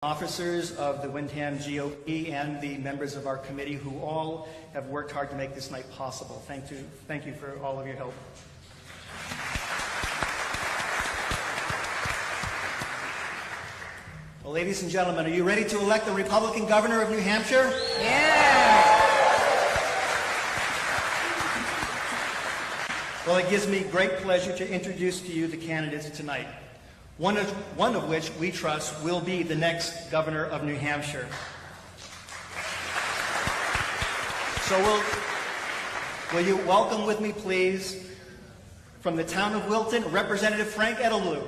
Officers of the Windham GOP and the members of our committee who all have worked hard to make this night possible. Thank you for all of your help. Well, ladies and gentlemen, are you ready to elect the Republican governor of New Hampshire? Yeah. Well, it gives me great pleasure to introduce to you the candidates tonight. One of which we trust will be the next governor of New Hampshire. So will you welcome with me, please, from the town of Wilton, Representative Frank Edelblut.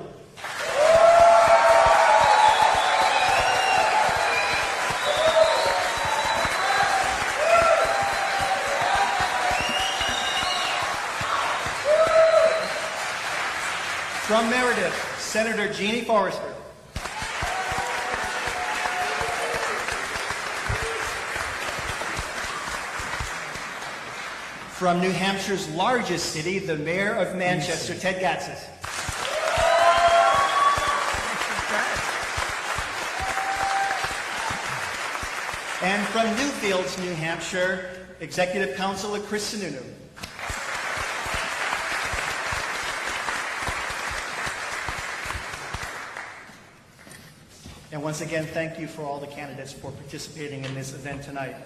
From Meredith, Senator Jeannie Forrester. From New Hampshire's largest city, the Mayor of Manchester, Ted Gatsas. And from Newfields, New Hampshire, Executive Councilor Chris Sununu. And once again, thank you for all the candidates for participating in this event tonight.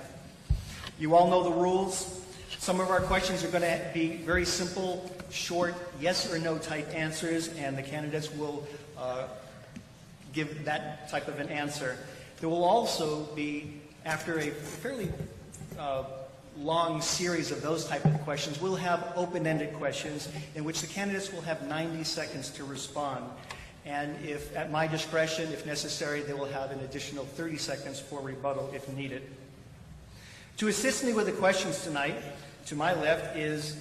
You all know the rules. Some of our questions are going to be very simple, short, yes or no type answers, and the candidates will give that type of an answer. There will also be, after a fairly long series of those type of questions, we'll have open-ended questions in which the candidates will have 90 seconds to respond. And if, at my discretion, if necessary, they will have an additional 30 seconds for rebuttal if needed. To assist me with the questions tonight, to my left is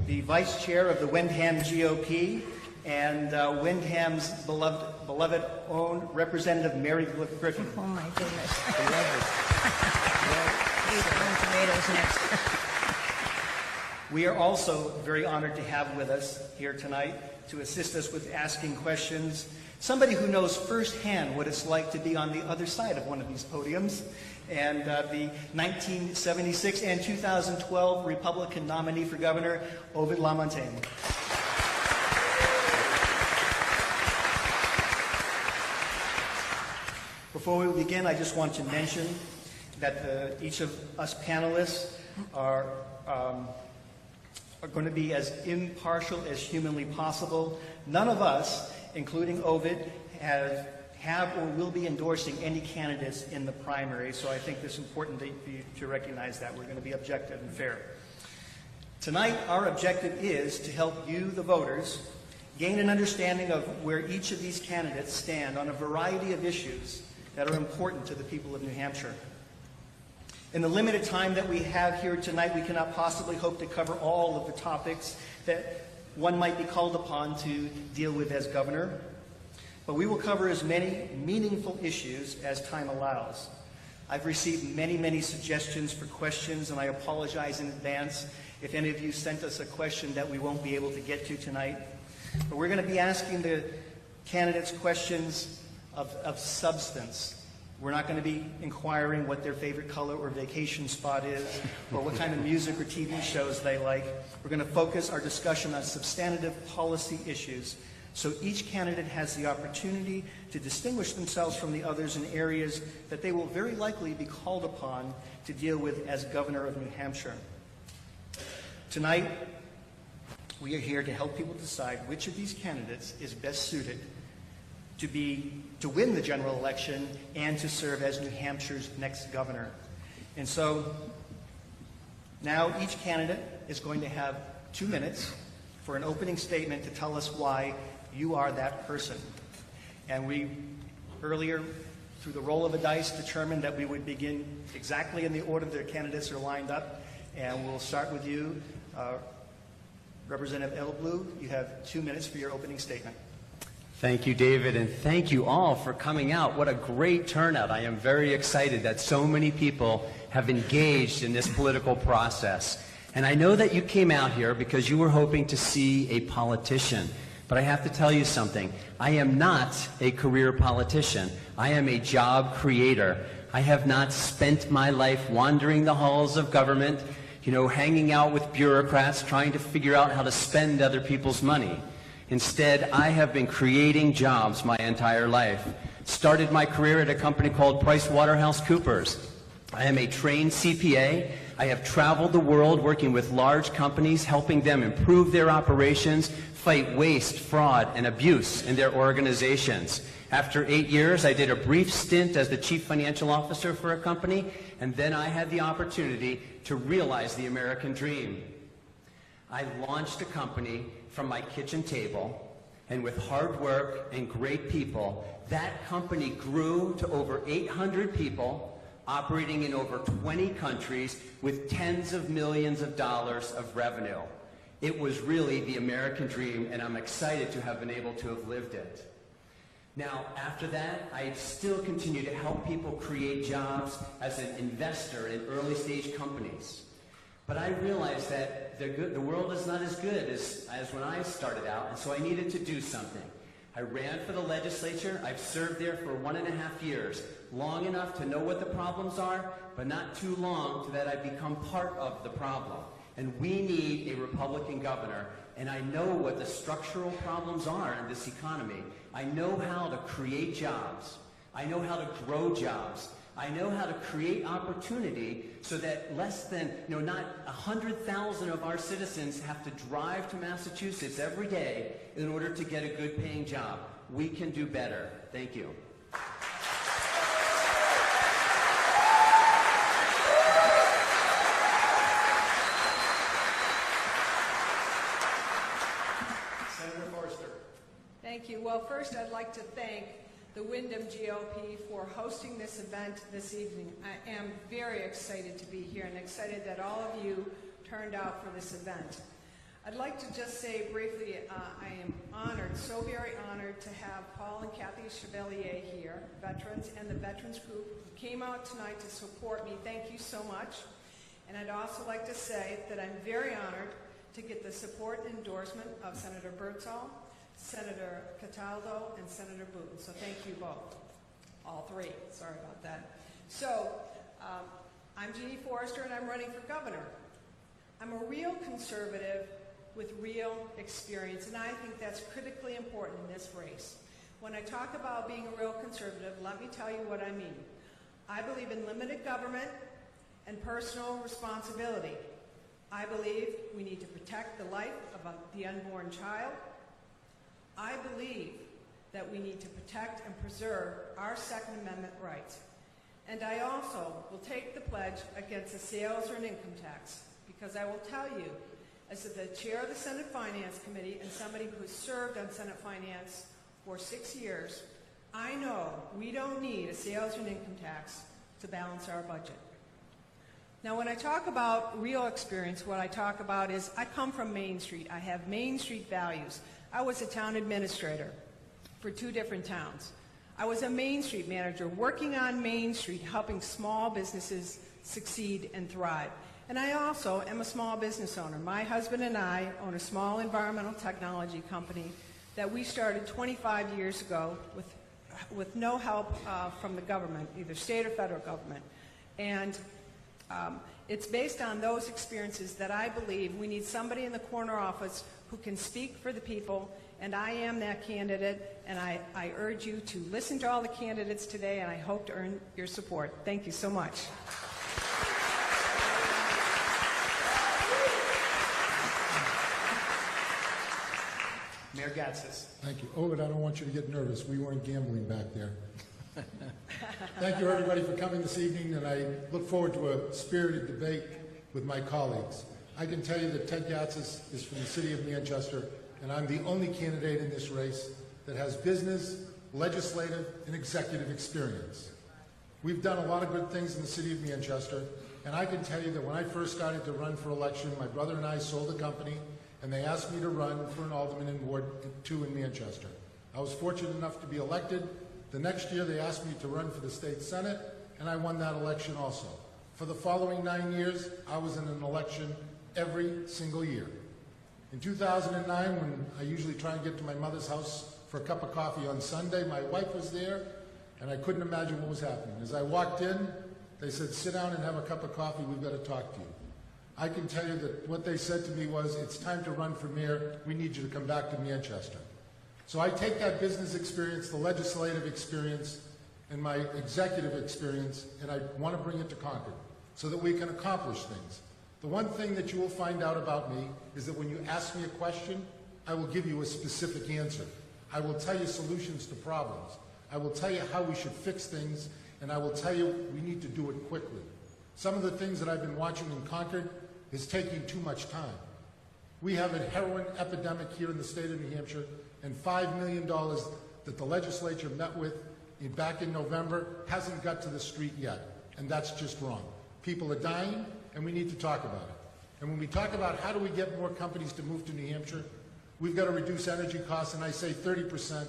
the Vice Chair of the Windham GOP and Windham's beloved own Representative Mary Griffin. Oh my goodness. Tomatoes next. We are also very honored to have with us here tonight to assist us with asking questions, somebody who knows firsthand what it's like to be on the other side of one of these podiums, and the 1976 and 2012 Republican nominee for governor, Ovid Lamontagne. Before we begin, I just want to mention that each of us panelists are going to be as impartial as humanly possible. None of us, including Ovid, have or will be endorsing any candidates in the primary, so I think it's important for you to recognize that. We're going to be objective and fair. Tonight, our objective is to help you, the voters, gain an understanding of where each of these candidates stand on a variety of issues that are important to the people of New Hampshire. In the limited time that we have here tonight, we cannot possibly hope to cover all of the topics that one might be called upon to deal with as governor, but we will cover as many meaningful issues as time allows. I've received many suggestions for questions, and I apologize in advance if any of you sent us a question that we won't be able to get to tonight. But we're going to be asking the candidates questions of substance. We're not going to be inquiring what their favorite color or vacation spot is, or what kind of music or TV shows they like. We're going to focus our discussion on substantive policy issues, so each candidate has the opportunity to distinguish themselves from the others in areas that they will very likely be called upon to deal with as governor of New Hampshire. Tonight, we are here to help people decide which of these candidates is best suited to win the general election and to serve as New Hampshire's next governor. And so now each candidate is going to have 2 minutes for an opening statement to tell us why you are that person. And we earlier, through the roll of a dice, determined that we would begin exactly in the order the candidates are lined up. And we'll start with you, Representative Edelblut. You have 2 minutes for your opening statement. Thank you, David, and thank you all for coming out. What a great turnout. I am very excited that so many people have engaged in this political process. And I know that you came out here because you were hoping to see a politician, But I have to tell you something. I am not a career politician. I am a job creator. I have not spent my life wandering the halls of government, hanging out with bureaucrats, trying to figure out how to spend other people's money. Instead, I have been creating jobs my entire life. Started my career at a company called PricewaterhouseCoopers. I am a trained CPA. I have traveled the world working with large companies, helping them improve their operations, fight waste, fraud, and abuse in their organizations. After 8 years, I did a brief stint as the chief financial officer for a company, and then I had the opportunity to realize the American dream. I launched a company from my kitchen table, and with hard work and great people, that company grew to over 800 people, operating in over 20 countries with tens of millions of dollars of revenue. It was really the American dream, and I'm excited to have been able to have lived it. Now, after that, I still continue to help people create jobs as an investor in early-stage companies. But I realized that the world is not as good as when I started out, and so I needed to do something. I ran for the legislature. I've served there for 1.5 years, long enough to know what the problems are, but not too long so that I become part of the problem. And we need a Republican governor, and I know what the structural problems are in this economy. I know how to create jobs. I know how to grow jobs. I know how to create opportunity so that less than, not 100,000 of our citizens have to drive to Massachusetts every day in order to get a good paying job. We can do better. Thank you. Senator Forrester. Thank you. Well, first I'd like to thank the Windham GOP for hosting this event this evening. I am very excited to be here and excited that all of you turned out for this event. I'd like to just say briefly, I am honored, so very honored to have Paul and Kathy Chevalier here, veterans, and the Veterans Group who came out tonight to support me. Thank you so much. And I'd also like to say that I'm very honored to get the support and endorsement of Senator Birdsall, Senator Cataldo, and Senator Booten. So thank you both. All three. Sorry about that. So I'm Jeannie Forrester, and I'm running for governor. I'm a real conservative with real experience, and I think that's critically important in this race. When I talk about being a real conservative, let me tell you what I mean. I believe in limited government and personal responsibility. I believe we need to protect the life of the unborn child. I believe that we need to protect and preserve our Second Amendment rights. And I also will take the pledge against the sales or an income tax, because I will tell you, as the chair of the Senate Finance Committee and somebody who has served on Senate Finance for 6 years, I know we don't need a sales or an income tax to balance our budget. Now, when I talk about real experience, what I talk about is I come from Main Street. I have Main Street values. I was a town administrator for 2 different towns. I was a Main Street manager working on Main Street, helping small businesses succeed and thrive. And I also am a small business owner. My husband and I own a small environmental technology company that we started 25 years ago with no help from the government, either state or federal government. And it's based on those experiences that I believe we need somebody in the corner office who can speak for the people, and I am that candidate, and I urge you to listen to all the candidates today, and I hope to earn your support. Thank you so much. Mayor Gatsas. Thank you. Ovid, I don't want you to get nervous. We weren't gambling back there. Thank you, everybody, for coming this evening, and I look forward to a spirited debate with my colleagues. I can tell you that Ted Gatsas is from the city of Manchester, and I'm the only candidate in this race that has business, legislative, and executive experience. We've done a lot of good things in the city of Manchester, and I can tell you that when I first started to run for election, my brother and I sold a company, and they asked me to run for an alderman in Ward 2 in Manchester. I was fortunate enough to be elected. The next year, they asked me to run for the state senate, and I won that election also. For the following 9 years, I was in an election every single year. In 2009, when I usually try and get to my mother's house for a cup of coffee on Sunday, my wife was there, and I couldn't imagine what was happening. As I walked in, they said, sit down and have a cup of coffee, we've got to talk to you. I can tell you that what they said to me was, it's time to run for mayor, we need you to come back to Manchester. So I take that business experience, the legislative experience, and my executive experience, and I want to bring it to Concord so that we can accomplish things. The one thing that you will find out about me is that when you ask me a question, I will give you a specific answer. I will tell you solutions to problems. I will tell you how we should fix things, and I will tell you we need to do it quickly. Some of the things that I've been watching in Concord is taking too much time. We have a heroin epidemic here in the state of New Hampshire, and $5 million that the legislature met with back in November hasn't got to the street yet, and that's just wrong. People are dying, and we need to talk about it. And when we talk about how do we get more companies to move to New Hampshire, we've got to reduce energy costs, and I say 30%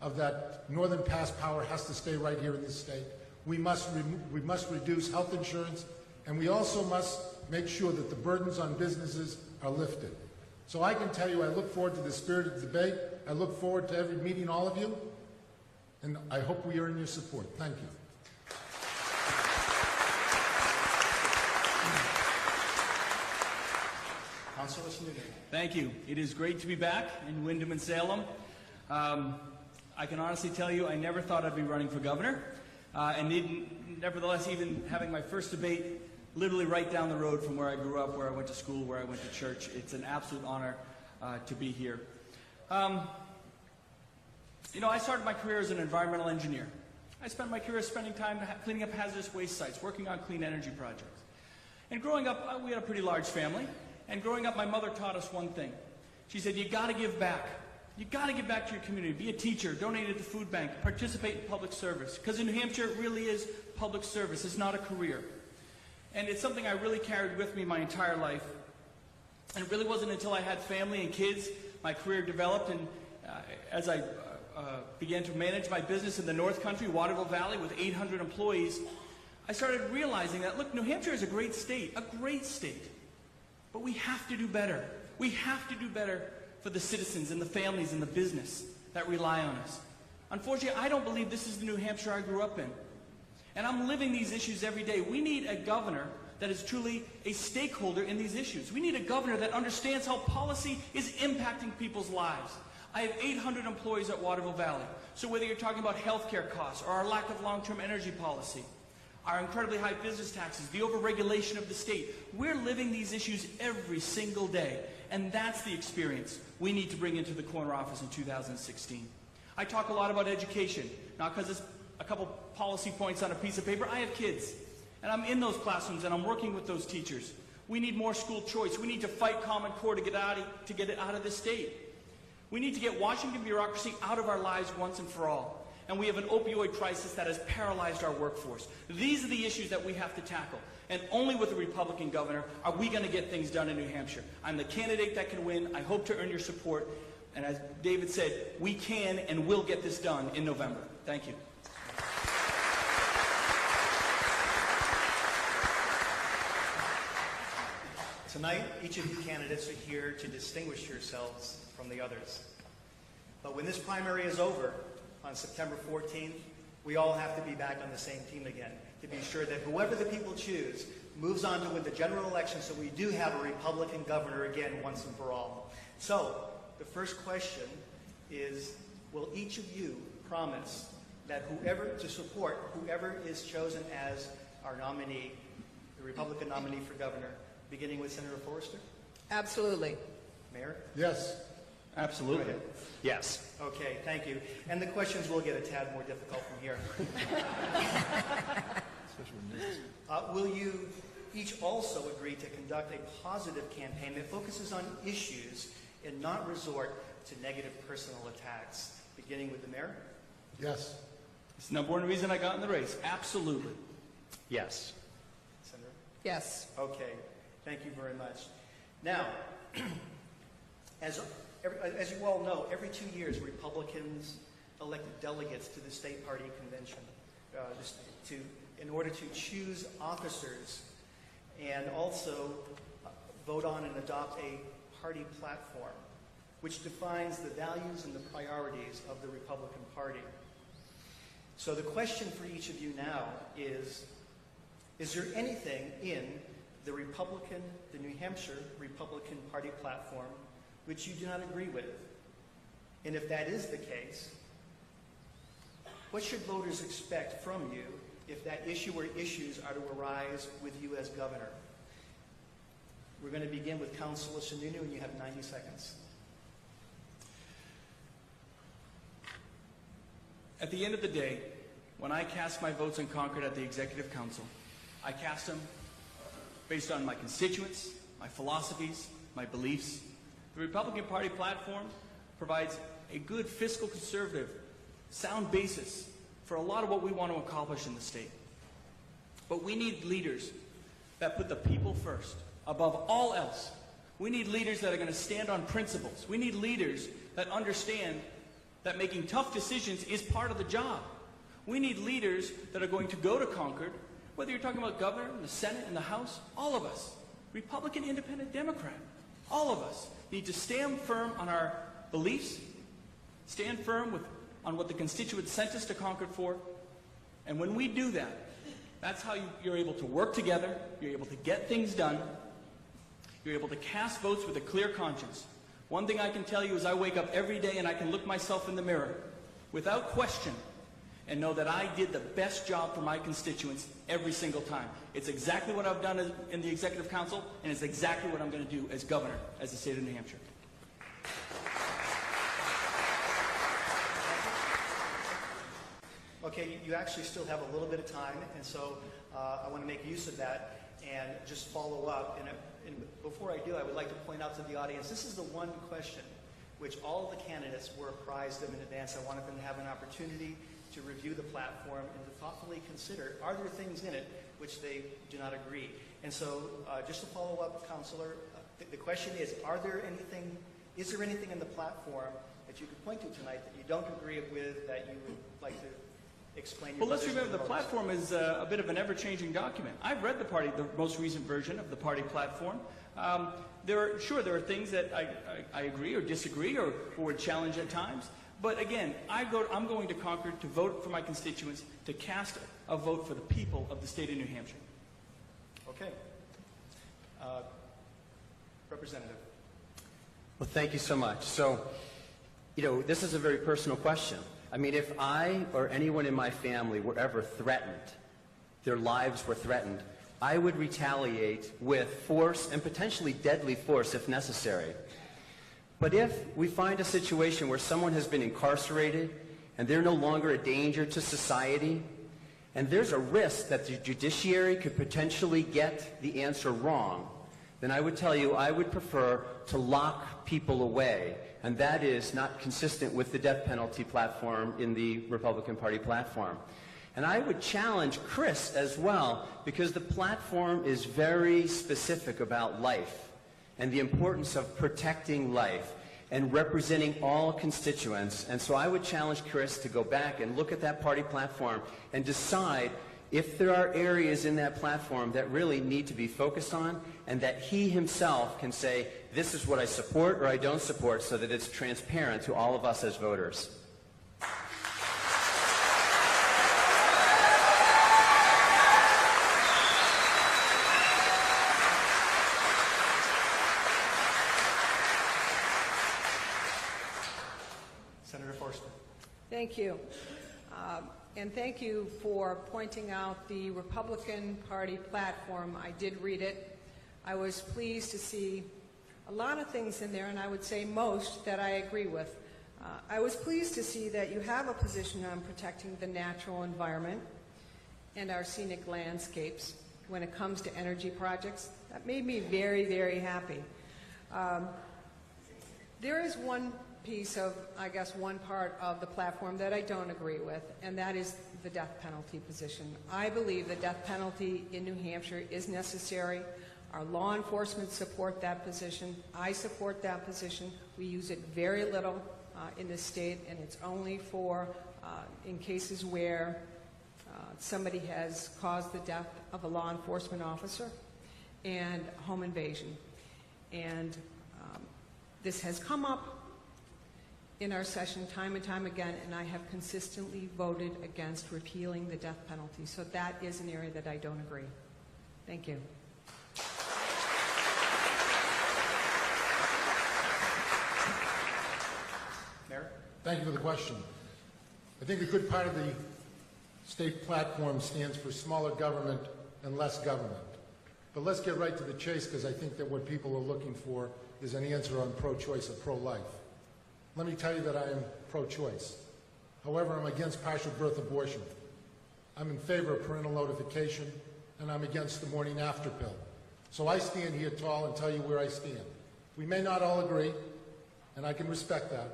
of that Northern Pass power has to stay right here in this state. We must reduce health insurance, and we also must make sure that the burdens on businesses are lifted. So I can tell you I look forward to the spirited debate. I look forward to every meeting all of you, and I hope we earn your support. Thank you. Councilor Sununu. Thank you. It is great to be back in Windham and Salem. I can honestly tell you I never thought I'd be running for governor, nevertheless, even having my first debate literally right down the road from where I grew up, where I went to school, where I went to church, it's an absolute honor to be here. You know, I started my career as an environmental engineer. I spent my career spending time cleaning up hazardous waste sites, working on clean energy projects. And growing up, we had a pretty large family. And growing up, my mother taught us one thing. She said, you got to give back. You got to give back to your community. Be a teacher, donate at the food bank, participate in public service. Because in New Hampshire, it really is public service. It's not a career. And it's something I really carried with me my entire life. And it really wasn't until I had family and kids, my career developed, and as I began to manage my business in the North Country, Waterville Valley, with 800 employees, I started realizing that, look, New Hampshire is a great state, but we have to do better. We have to do better for the citizens and the families and the business that rely on us. Unfortunately, I don't believe this is the New Hampshire I grew up in. And I'm living these issues every day. We need a governor that is truly a stakeholder in these issues. We need a governor that understands how policy is impacting people's lives. I have 800 employees at Waterville Valley. So whether you're talking about healthcare costs or our lack of long-term energy policy, our incredibly high business taxes, the overregulation of the state, we're living these issues every single day. And that's the experience we need to bring into the corner office in 2016. I talk a lot about education, not because it's a couple policy points on a piece of paper. I have kids, and I'm in those classrooms, and I'm working with those teachers. We need more school choice. We need to fight Common Core to get it out of the state. We need to get Washington bureaucracy out of our lives once and for all. And we have an opioid crisis that has paralyzed our workforce. These are the issues that we have to tackle. And only with a Republican governor are we going to get things done in New Hampshire. I'm the candidate that can win. I hope to earn your support. And as David said, we can and will get this done in November. Thank you. Tonight, each of you candidates are here to distinguish yourselves from the others. But when this primary is over on September 14th, we all have to be back on the same team again to be sure that whoever the people choose moves on to win the general election so we do have a Republican governor again once and for all. So, the first question is, will each of you promise that to support whoever is chosen as our nominee, the Republican nominee for governor, beginning with Senator Forrester? Absolutely. Mayor? Yes. Absolutely. Yes. Okay, thank you. And the questions will get a tad more difficult from here. Will you each also agree to conduct a positive campaign that focuses on issues and not resort to negative personal attacks, beginning with the mayor? Yes. It's the number one reason I got in the race. Absolutely. Yes. Senator? Yes. Okay, thank you very much. Now, as you all know, every 2 years, Republicans elect delegates to the state party convention in order to choose officers and also vote on and adopt a Party platform, which defines the values and the priorities of the Republican Party. So the question for each of you now is there anything in the New Hampshire Republican Party platform which you do not agree with? And if that is the case, what should voters expect from you if that issue or issues are to arise with you as governor? We're going to begin with Councilor Sununu, and you have 90 seconds. At the end of the day, when I cast my votes in Concord at the Executive Council, I cast them based on my constituents, my philosophies, my beliefs. The Republican Party platform provides a good fiscal conservative, sound basis for a lot of what we want to accomplish in the state. But we need leaders that put the people first, above all else. We need leaders that are going to stand on principles. We need leaders that understand that making tough decisions is part of the job. We need leaders that are going to go to Concord, whether you're talking about governor, the Senate, and the House, all of us, Republican, Independent, Democrat, all of us need to stand firm on our beliefs, stand firm on what the constituents sent us to Concord for, and when we do that, that's how you're able to work together, you're able to get things done, you're able to cast votes with a clear conscience. One thing I can tell you is I wake up every day and I can look myself in the mirror without question and know that I did the best job for my constituents every single time. It's exactly what I've done in the Executive Council, and it's exactly what I'm going to do as governor as the state of New Hampshire. Okay, you actually still have a little bit of time, and so I want to make use of that and just follow up. And before I do, I would like to point out to the audience, this is the one question which all of the candidates were apprised of in advance. I wanted them to have an opportunity to review the platform and to thoughtfully consider, are there things in it which they do not agree? And so just to follow up, Councillor, the question is there anything in the platform that you could point to tonight that you don't agree with, that you would like to explain your Well, let's position remember the to voters? platform is a bit of an ever-changing document. I've read the most recent version of the party platform. There are things that I agree or disagree or would challenge at times. But again, I'm going to Concord to vote for my constituents, to cast a vote for the people of the state of New Hampshire. Okay. Representative. Well, thank you so much. So, this is a very personal question. I mean, if I or anyone in my family were ever threatened, their lives were threatened, I would retaliate with force and potentially deadly force if necessary. But if we find a situation where someone has been incarcerated and they're no longer a danger to society, and there's a risk that the judiciary could potentially get the answer wrong, then I would tell you I would prefer to lock people away. And that is not consistent with the death penalty platform in the Republican Party platform. And I would challenge Chris as well, because the platform is very specific about life and the importance of protecting life and representing all constituents. And so I would challenge Chris to go back and look at that party platform and decide if there are areas in that platform that really need to be focused on, and that he himself can say, this is what I support or I don't support, so that it's transparent to all of us as voters. Senator Forrester. Thank you. And thank you for pointing out the Republican Party platform. I did read it. I was pleased to see a lot of things in there, and I would say most that I agree with. I was pleased to see that you have a position on protecting the natural environment and our scenic landscapes when it comes to energy projects. That made me very, very happy. There is one piece of, I guess, one part of the platform that I don't agree with, and that is the death penalty position. I believe the death penalty in New Hampshire is necessary. Our law enforcement support that position. I support that position. We use it very little in this state, and it's only for in cases where somebody has caused the death of a law enforcement officer and home invasion. And This has come up in our session time and time again, and I have consistently voted against repealing the death penalty. So that is an area that I don't agree. Thank you. Mayor? Thank you for the question. I think a good part of the state platform stands for smaller government and less government. But let's get right to the chase, because I think that what people are looking for is an answer on pro-choice or pro-life. Let me tell you that I am pro-choice. However, I'm against partial birth abortion. I'm in favor of parental notification, and I'm against the morning after pill. So I stand here tall and tell you where I stand. We may not all agree, and I can respect that,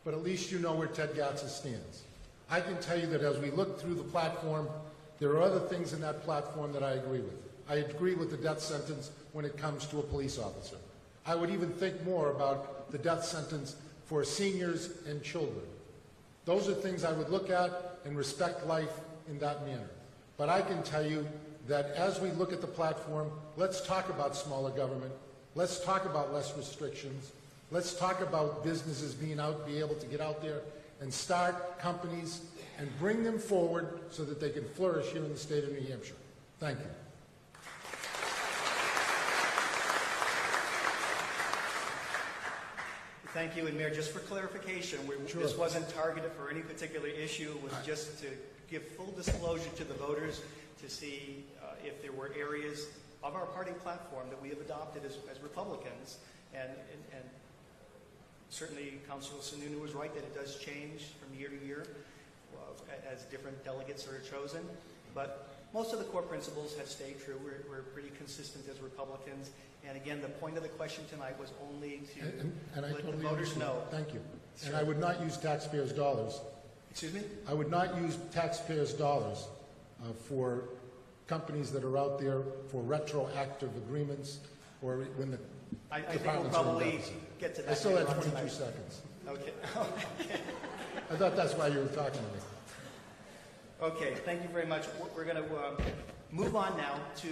but at least you know where Ted Gatsas stands. I can tell you that as we look through the platform, there are other things in that platform that I agree with. I agree with the death sentence when it comes to a police officer. I would even think more about the death sentence for seniors and children. Those are things I would look at and respect life in that manner. But I can tell you that as we look at the platform, let's talk about smaller government. Let's talk about less restrictions. Let's talk about businesses be able to get out there and start companies and bring them forward so that they can flourish here in the state of New Hampshire. Thank you. Thank you, and Mayor, just for clarification, Sure. This wasn't targeted for any particular issue. It was just to give full disclosure to the voters to see if there were areas of our party platform that we have adopted as Republicans. And certainly, Councilor Sununu was right that it does change from year to year as different delegates are chosen. But most of the core principles have stayed true. We're pretty consistent as Republicans. And again, the point of the question tonight was only to And I let the totally voters understand. know. Thank you. And I would not use taxpayers' dollars. Excuse me? I would not use taxpayers' dollars for companies that are out there for retroactive agreements or when the I think we'll departments are in probably deficit. get to that. I still later have on 22 tonight. seconds. Okay. I thought that's why you were talking to me. Okay, thank you very much. We're going to move on now to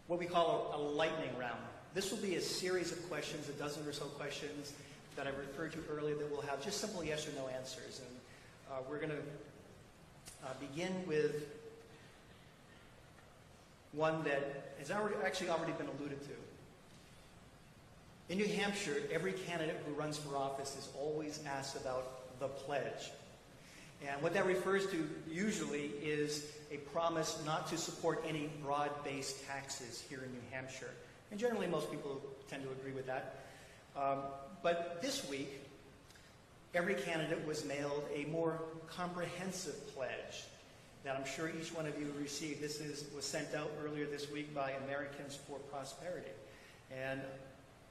what we call a lightning round. This will be a series of questions, a dozen or so questions that I referred to earlier that will have just simple yes or no answers. And we're going to begin with one that has already been alluded to. In New Hampshire, every candidate who runs for office is always asked about the pledge. And what that refers to usually is a promise not to support any broad-based taxes here in New Hampshire. And generally, most people tend to agree with that. But this week, every candidate was mailed a more comprehensive pledge that I'm sure each one of you received. This was sent out earlier this week by Americans for Prosperity. And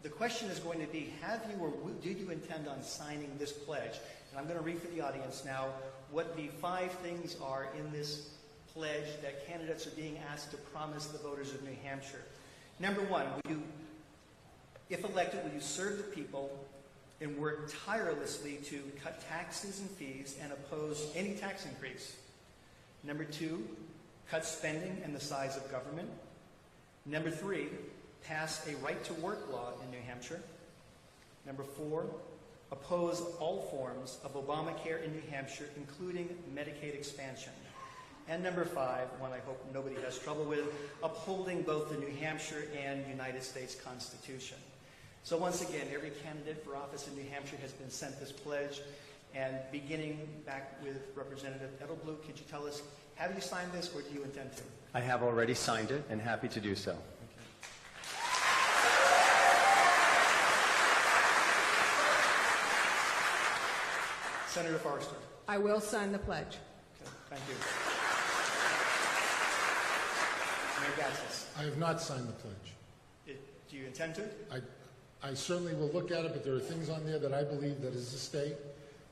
the question is going to be, have you or did you intend on signing this pledge? And I'm going to read for the audience now what the 5 things are in this pledge that candidates are being asked to promise the voters of New Hampshire. Number 1, if elected, will you serve the people and work tirelessly to cut taxes and fees and oppose any tax increase? Number 2, cut spending and the size of government. Number 3, pass a right-to-work law in New Hampshire. Number 4, oppose all forms of Obamacare in New Hampshire, including Medicaid expansion. And number 5, one I hope nobody has trouble with, upholding both the New Hampshire and United States Constitution. So once again, every candidate for office in New Hampshire has been sent this pledge. And beginning back with Representative Edelblut, could you tell us, have you signed this or do you intend to? I have already signed it and happy to do so. Senator Forrester. I will sign the pledge. Okay, thank you. Mayor Gatsas. I have not signed the pledge. Do you intend to? I certainly will look at it, but there are things on there that I believe that as a state,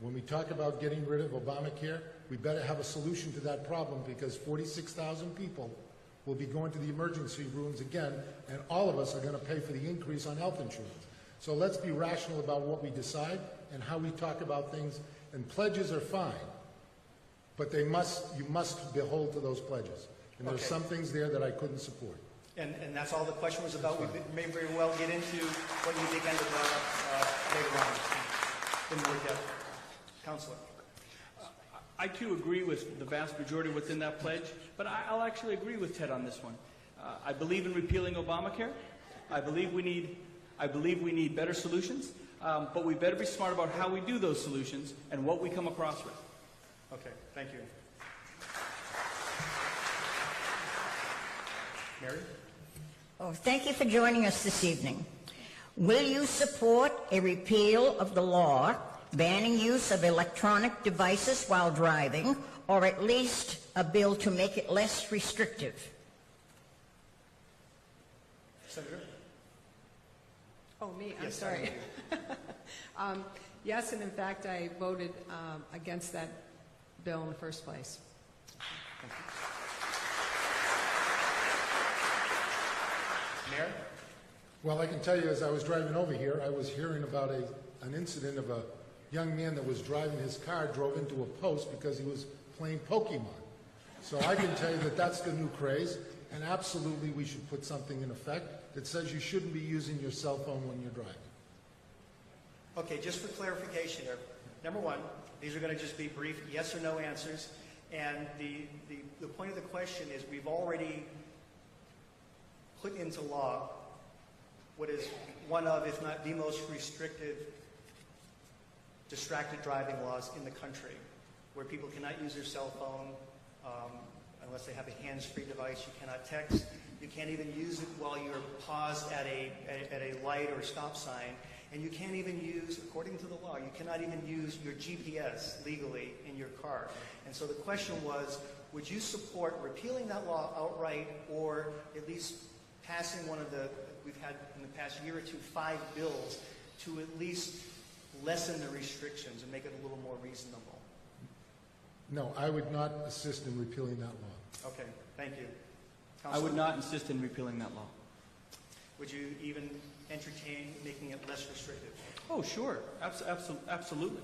when we talk about getting rid of Obamacare, we better have a solution to that problem because 46,000 people will be going to the emergency rooms again, and all of us are going to pay for the increase on health insurance. So let's be rational about what we decide and how we talk about things. And pledges are fine, but you must behold to those pledges. And there's Okay. some things there that I couldn't support. And that's all the question was about. We may very well get into what you began to bring up later on. In more depth. Councilor. I too agree with the vast majority within that pledge, but I'll actually agree with Ted on this one. I believe in repealing Obamacare. I believe we need better solutions, but we better be smart about how we do those solutions and what we come across with. Okay, thank you. Mary? Oh, thank you for joining us this evening. Will you support a repeal of the law banning use of electronic devices while driving, or at least a bill to make it less restrictive? Senator? Oh, me, I'm Yes, sorry. Yes, and in fact, I voted against that bill in the first place. Mayor? Well, I can tell you, as I was driving over here, I was hearing about an incident of a young man that was driving his car, drove into a post because he was playing Pokemon. So I can tell you that that's the new craze, and absolutely we should put something in effect that says you shouldn't be using your cell phone when you're driving. Okay, just for clarification here. Number one, these are going to just be brief yes or no answers. And the point of the question is we've already put into law what is one of, if not the most restrictive distracted driving laws in the country, where people cannot use their cell phone unless they have a hands-free device. You cannot text. You can't even use it while you're paused at a light or stop sign. And you can't even use, according to the law, you cannot even use your GPS legally in your car. And so the question was, would you support repealing that law outright, or at least passing one of the, we've had in the past year or two, 5 bills to at least lessen the restrictions and make it a little more reasonable? No, I would not assist in repealing that law. Okay, thank you. I would not insist in repealing that law. Would you even entertain making it less restrictive? Oh, sure. Absolutely.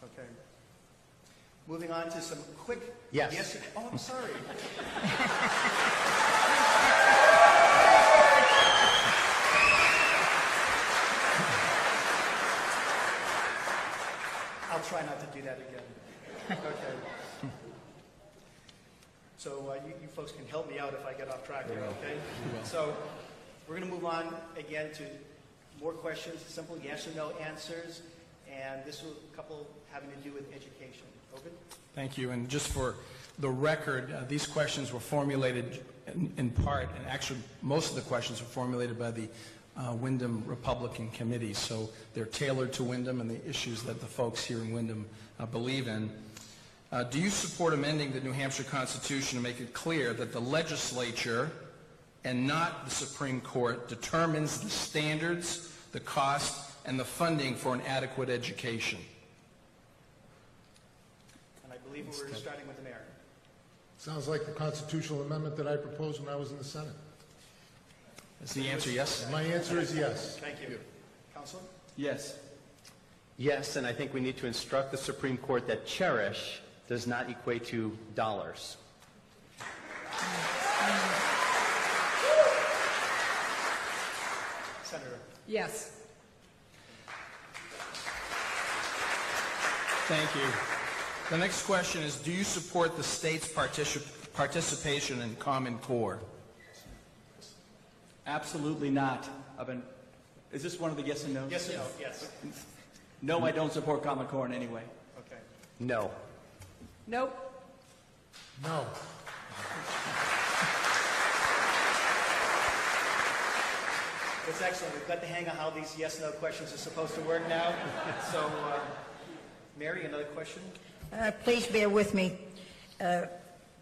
Okay. Moving on to some quick... Yes. Oh, I'm sorry. I'll try not to do that again. Okay. So you folks can help me out if I get off track here, okay? So we're going to move on again to more questions, simple yes or no answers, and this will a couple having to do with education. Ovid? Thank you. And just for the record, these questions were formulated in part, and actually most of the questions were formulated by the Windham Republican Committee, so they're tailored to Windham and the issues that the folks here in Windham believe in. Do you support amending the New Hampshire Constitution to make it clear that the legislature and not the Supreme Court determines the standards, the cost, and the funding for an adequate education? And I believe we're starting with the mayor. Sounds like the constitutional amendment that I proposed when I was in the Senate. Is the answer yes? My answer is yes. Thank you. Councilor? Yes. Yes, and I think we need to instruct the Supreme Court that cherish does not equate to dollars. Senator? Yes. Thank you. The next question is, do you support the state's participation in Common Core? Absolutely not. Is this one of the yes and no's? Yes or no? Yes. No, I don't support Common Core in any way. Okay. No. Nope. No. It's excellent. We've got the hang of how these yes-no questions are supposed to work now. So, Mary, another question? Please bear with me.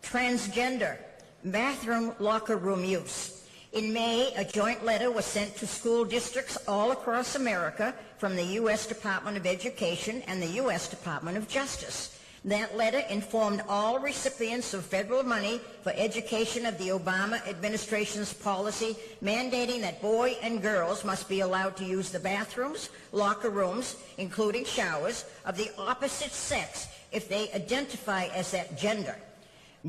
Transgender, bathroom locker room use. In May, a joint letter was sent to school districts all across America from the U.S. Department of Education and the U.S. Department of Justice. That letter informed all recipients of federal money for education of the Obama administration's policy mandating that boys and girls must be allowed to use the bathrooms, locker rooms, including showers, of the opposite sex if they identify as that gender.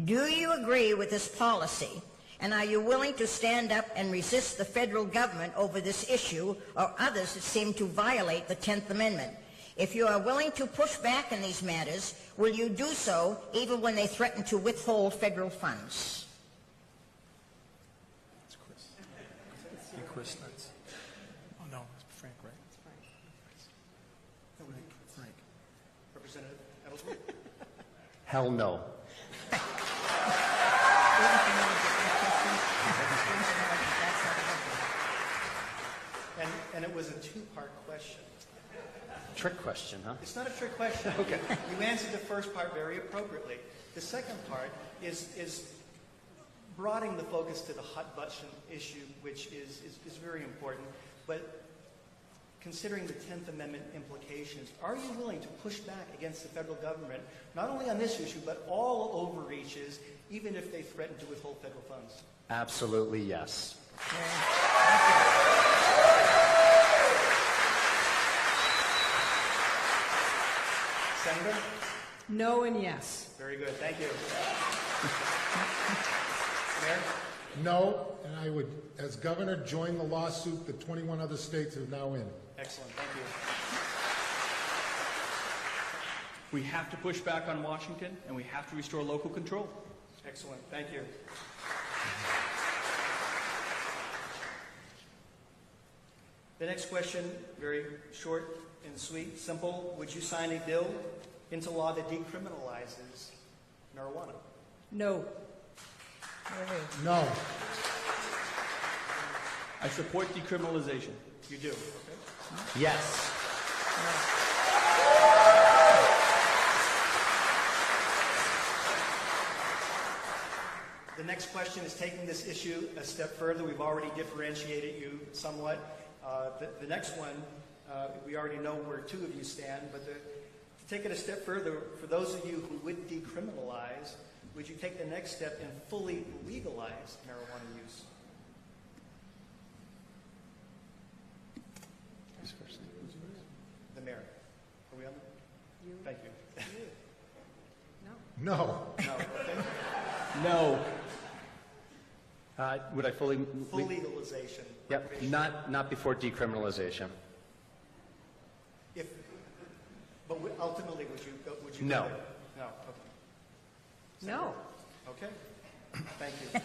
Do you agree with this policy? And are you willing to stand up and resist the federal government over this issue or others that seem to violate the 10th Amendment? If you are willing to push back in these matters, will you do so even when they threaten to withhold federal funds? It's Chris. Hey, Chris, that's... Oh, no, it's Frank, right? Frank. Representative Edelblut? Hell no. And it was a two-part question. Trick question, huh? It's not a trick question. Okay. You answered the first part very appropriately. The second part is broadening the focus to the hot-button issue, which is very important. But considering the 10th Amendment implications, are you willing to push back against the federal government, not only on this issue, but all overreaches, even if they threaten to withhold federal funds? Absolutely yes. Senator? No and yes. Very good. Thank you. Mayor? No, and I would, as governor, join the lawsuit that 21 other states are now in. Excellent. Thank you. We have to push back on Washington, and we have to restore local control. Excellent. Thank you. The next question, very short and sweet, simple. Would you sign a bill into law that decriminalizes marijuana? No. No. I support decriminalization. You do. Okay. Yes. The next question is taking this issue a step further. We've already differentiated you somewhat. The next one, we already know where two of you stand, but to take it a step further, for those of you who would decriminalize, would you take the next step and fully legalize marijuana use? The mayor. Are we on? You. Thank you. No. No. No. Okay. No. Would I fully... Full legalization. Yep, not before decriminalization. But ultimately, would you go? No. There? No. Okay. No. Okay. Thank you.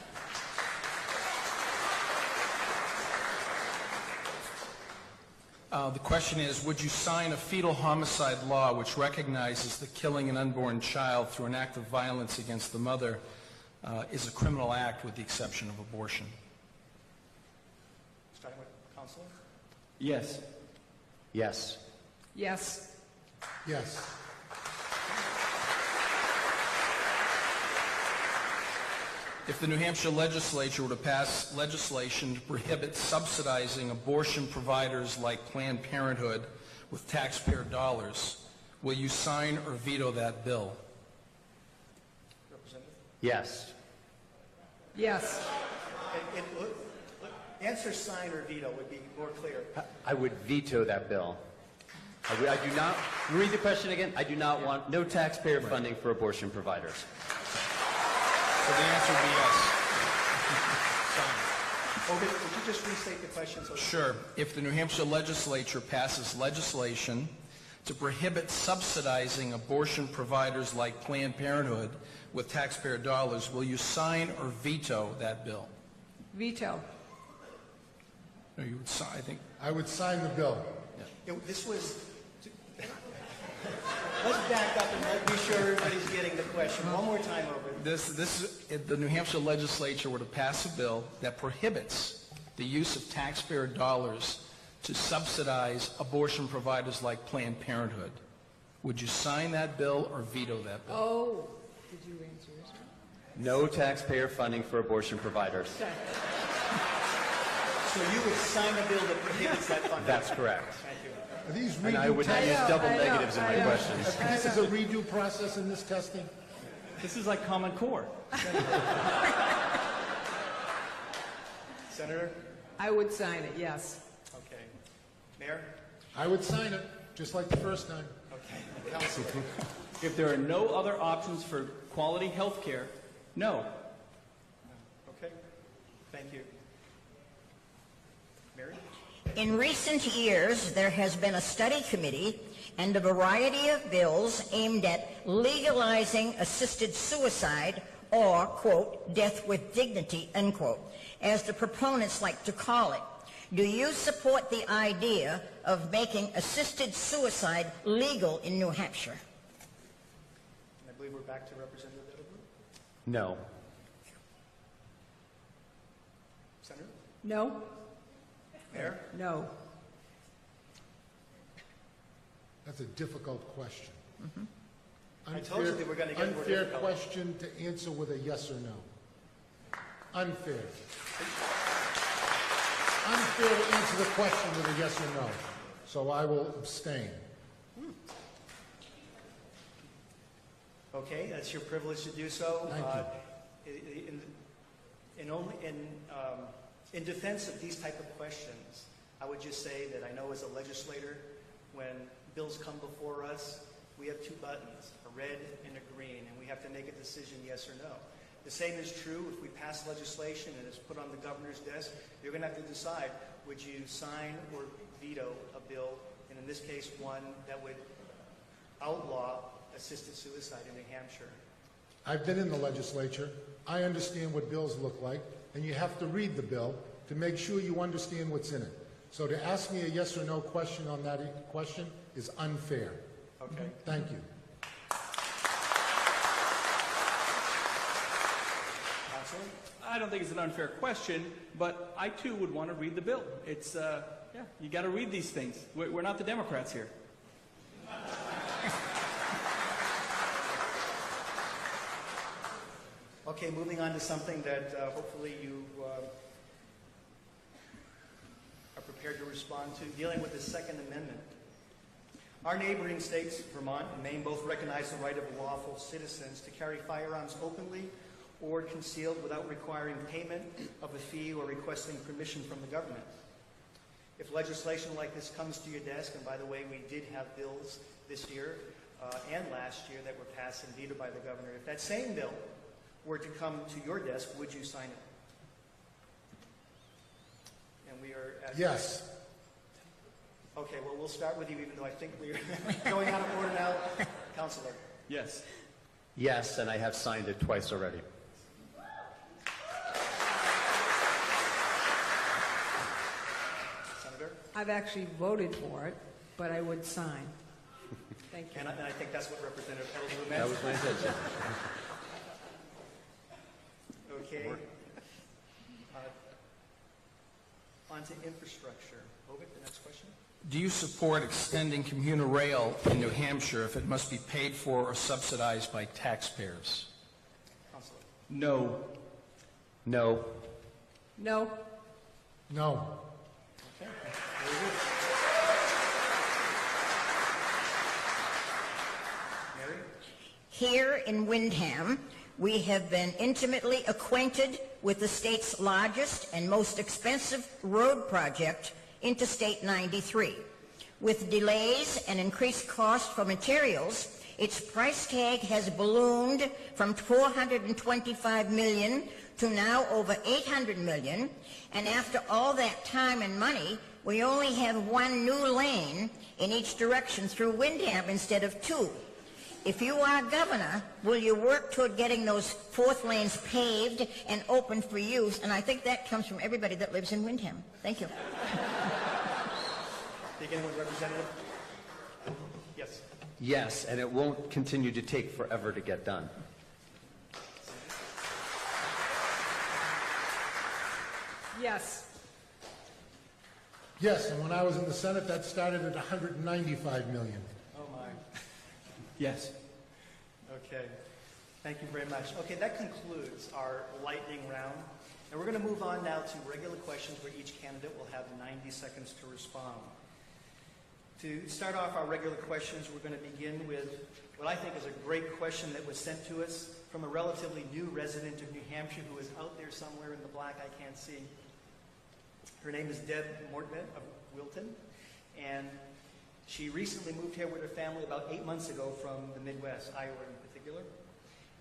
The question is, would you sign a fetal homicide law which recognizes that killing an unborn child through an act of violence against the mother is a criminal act with the exception of abortion? Starting with Counselor. Yes. Yes. Yes. Yes. If the New Hampshire legislature were to pass legislation to prohibit subsidizing abortion providers like Planned Parenthood with taxpayer dollars, will you sign or veto that bill? Representative. Yes. Yes. Answer sign or veto would be more clear. I would veto that bill. I do not, read the question again, I do not want, no taxpayer funding for abortion providers. So the answer would be yes. Would you just restate the question? So Sure. If the New Hampshire legislature passes legislation to prohibit subsidizing abortion providers like Planned Parenthood with taxpayer dollars, will you sign or veto that bill? Veto. No, you would sign, I think. I would sign the bill. This was. Let's back up and be sure everybody's getting the question one more time over. If the New Hampshire legislature were to pass a bill that prohibits the use of taxpayer dollars to subsidize abortion providers like Planned Parenthood, would you sign that bill or veto that bill? Oh. Did you answer yours? No taxpayer funding for abortion providers. Okay. So you would sign a bill that prohibits that funding? That's correct. Thank you. Are these And I would not use double negatives in my questions. This is a redo process in this testing? This is like Common Core. Senator? I would sign it, yes. Okay. Mayor? I would sign it, just like the first time. Okay. Counselor? If there are no other options for quality health care, no. Okay. Thank you. Mary? In recent years, there has been a study committee and a variety of bills aimed at legalizing assisted suicide or, quote, death with dignity, unquote, as the proponents like to call it. Do you support the idea of making assisted suicide legal in New Hampshire? And I believe we're back to Representative Edelblut. No. Senator? No? Mayor? No. That's a difficult question. I told you that we're going to get more Unfair difficult. question to answer with a yes or no. Unfair. Unfair to answer the question with a yes or no. So I will abstain. Okay, that's your privilege to do so. Thank you. In defense of these type of questions, I would just say that I know as a legislator, when bills come before us, we have two buttons, a red and a green, and we have to make a decision, yes or no. The same is true if we pass legislation and it's put on the governor's desk. You're going to have to decide, would you sign or veto a bill, and in this case, one that would outlaw assisted suicide in New Hampshire. I've been in the legislature. I understand what bills look like, and you have to read the bill to make sure you understand what's in it. So to ask me a yes or no question on that question is unfair. Okay. Thank you. Councilor? I don't think it's an unfair question, but I too would want to read the bill. It's, yeah, you got to read these things. We're not the Democrats here. Okay, moving on to something that hopefully you are prepared to respond to, dealing with the Second Amendment. Our neighboring states, Vermont and Maine, both recognize the right of lawful citizens to carry firearms openly or concealed without requiring payment of a fee or requesting permission from the government. If legislation like this comes to your desk, and by the way, we did have bills this year and last year that were passed and vetoed by the governor, if that same bill were to come to your desk, would you sign it? And we are at... Yes. Okay, well, we'll start with you, even though I think we're going out of order now. Councilor. Yes. Yes, and I have signed it twice already. Senator? I've actually voted for it, but I would sign. Thank you. And I think that's what Representative Edelblut That meant. was my intention. Okay. On to infrastructure. Ovid, the next question. Do you support extending commuter rail in New Hampshire if it must be paid for or subsidized by taxpayers? Councilor. No. No. No? No. Okay. Very good. Mary? Here in Windham, we have been intimately acquainted with the state's largest and most expensive road project, Interstate 93. With delays and increased cost for materials, its price tag has ballooned from $425 million to now over $800 million, and after all that time and money, we only have one new lane in each direction through Windham instead of two. If you are governor, will you work toward getting those fourth lanes paved and open for use? And I think that comes from everybody that lives in Windham. Thank you. Beginning with Representative. Yes. Yes, and it won't continue to take forever to get done. Yes. Yes, and when I was in the Senate, that started at $195 million. Oh, my. Yes. Okay. Thank you very much. Okay, that concludes our lightning round. And we're going to move on now to regular questions where each candidate will have 90 seconds to respond. To start off our regular questions, we're going to begin with what I think is a great question that was sent to us from a relatively new resident of New Hampshire who is out there somewhere in the black I can't see. Her name is Deb Mortman of Wilton, and she recently moved here with her family about 8 months ago from the Midwest, Iowa in particular.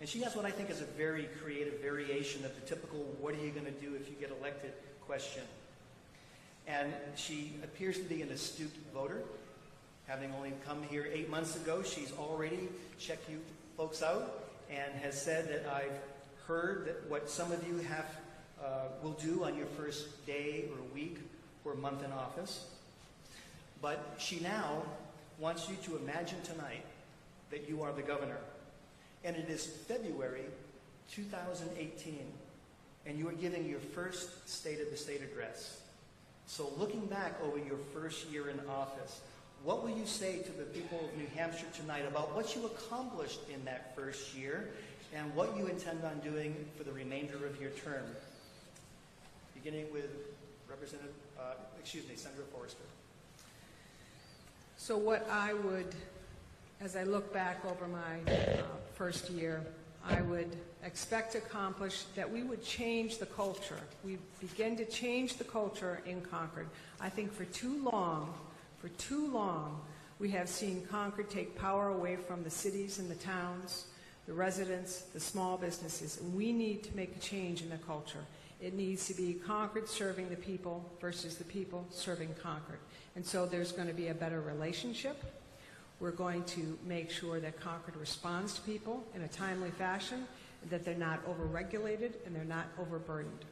And she has what I think is a very creative variation of the typical "what are you going to do if you get elected" question. And she appears to be an astute voter. Having only come here 8 months ago, she's already checked you folks out and has said that I've heard that what some of you will do on your first day or week or month in office. But she now wants you to imagine tonight that you are the governor. And it is February 2018, and you are giving your first State of the State address. So looking back over your first year in office, what will you say to the people of New Hampshire tonight about what you accomplished in that first year and what you intend on doing for the remainder of your term? Beginning with Senator Forrester. So what I would, as I look back over my first year, I would expect to accomplish that we would change the culture. We begin to change the culture in Concord. I think for too long, we have seen Concord take power away from the cities and the towns, the residents, the small businesses, and we need to make a change in the culture. It needs to be Concord serving the people versus the people serving Concord. And so there's going to be a better relationship. We're going to make sure that Concord responds to people in a timely fashion, that they're not overregulated and they're not overburdened.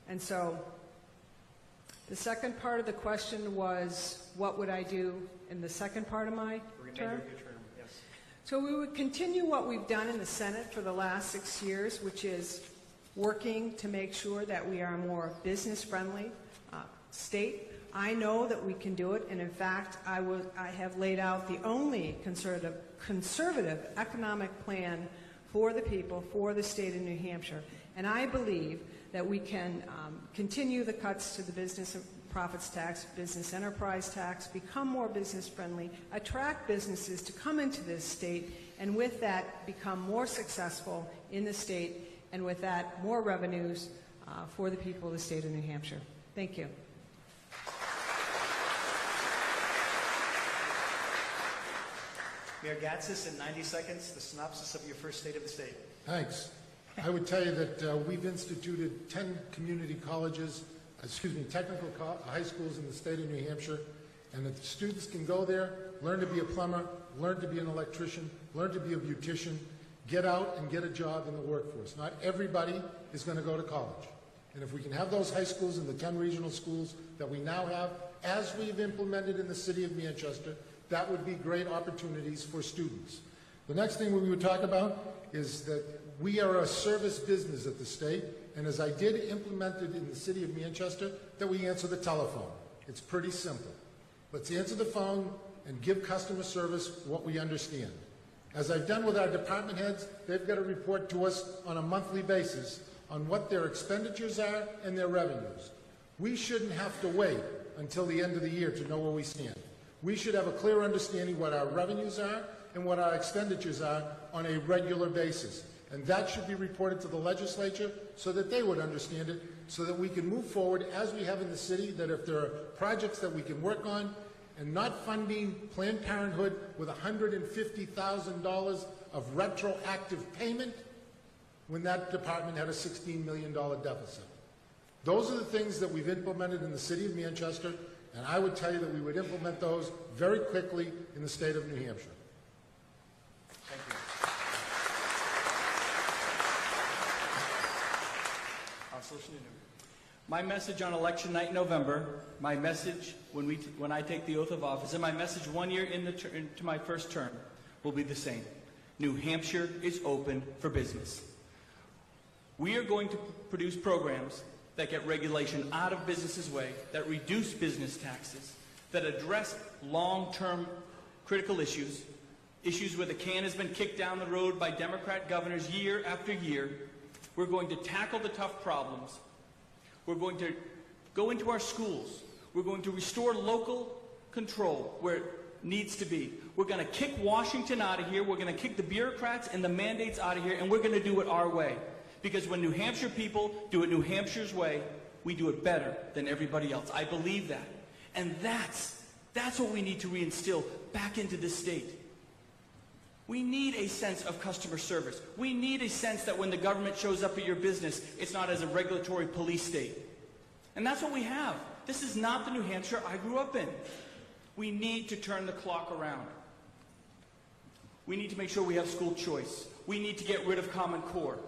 And so the second part of the question was, what would I do in the second part of my Remainder term? of your term, yes. So we would continue what we've done in the Senate for the last 6 years, which is working to make sure that we are a more business-friendly state. I know that we can do it, and in fact, I have laid out the only conservative economic plan for the people, for the state of New Hampshire. And I believe that we can continue the cuts to the business profits tax, business enterprise tax, become more business-friendly, attract businesses to come into this state, and with that, become more successful in the state, and with that, more revenues for the people of the state of New Hampshire. Thank you. Mayor Gatsas, in 90 seconds, the synopsis of your first State of the State. Thanks. I would tell you that we've instituted 10 community colleges, technical high schools in the state of New Hampshire, and that the students can go there, learn to be a plumber, learn to be an electrician, learn to be a beautician, get out and get a job in the workforce. Not everybody is going to go to college. And if we can have those high schools and the 10 regional schools that we now have, as we've implemented in the city of Manchester, that would be great opportunities for students. The next thing we would talk about is that we are a service business at the state, and as I did implement it in the city of Manchester, that we answer the telephone. It's pretty simple. Let's answer the phone and give customer service what we understand. As I've done with our department heads, they've got to report to us on a monthly basis on what their expenditures are and their revenues. We shouldn't have to wait until the end of the year to know where we stand. We should have a clear understanding what our revenues are and what our expenditures are on a regular basis. And that should be reported to the legislature so that they would understand it, so that we can move forward as we have in the city, that if there are projects that we can work on, and not funding Planned Parenthood with $150,000 of retroactive payment when that department had a $16 million deficit. Those are the things that we've implemented in the city of Manchester, and I would tell you that we would implement those very quickly in the state of New Hampshire. Thank you. Councilor Sununu. My message on election night in November, my message when I take the oath of office, and my message 1 year into my first term will be the same. New Hampshire is open for business. We are going to produce programs that get regulation out of businesses' way, that reduce business taxes, that address long-term critical issues, issues where the can has been kicked down the road by Democrat governors year after year. We're going to tackle the tough problems. We're going to go into our schools. We're going to restore local control where it needs to be. We're going to kick Washington out of here. We're going to kick the bureaucrats and the mandates out of here, and we're going to do it our way. Because when New Hampshire people do it New Hampshire's way, we do it better than everybody else. I believe that. And that's what we need to reinstill back into this state. We need a sense of customer service. We need a sense that when the government shows up at your business, it's not as a regulatory police state. And that's what we have. This is not the New Hampshire I grew up in. We need to turn the clock around. We need to make sure we have school choice. We need to get rid of Common Core.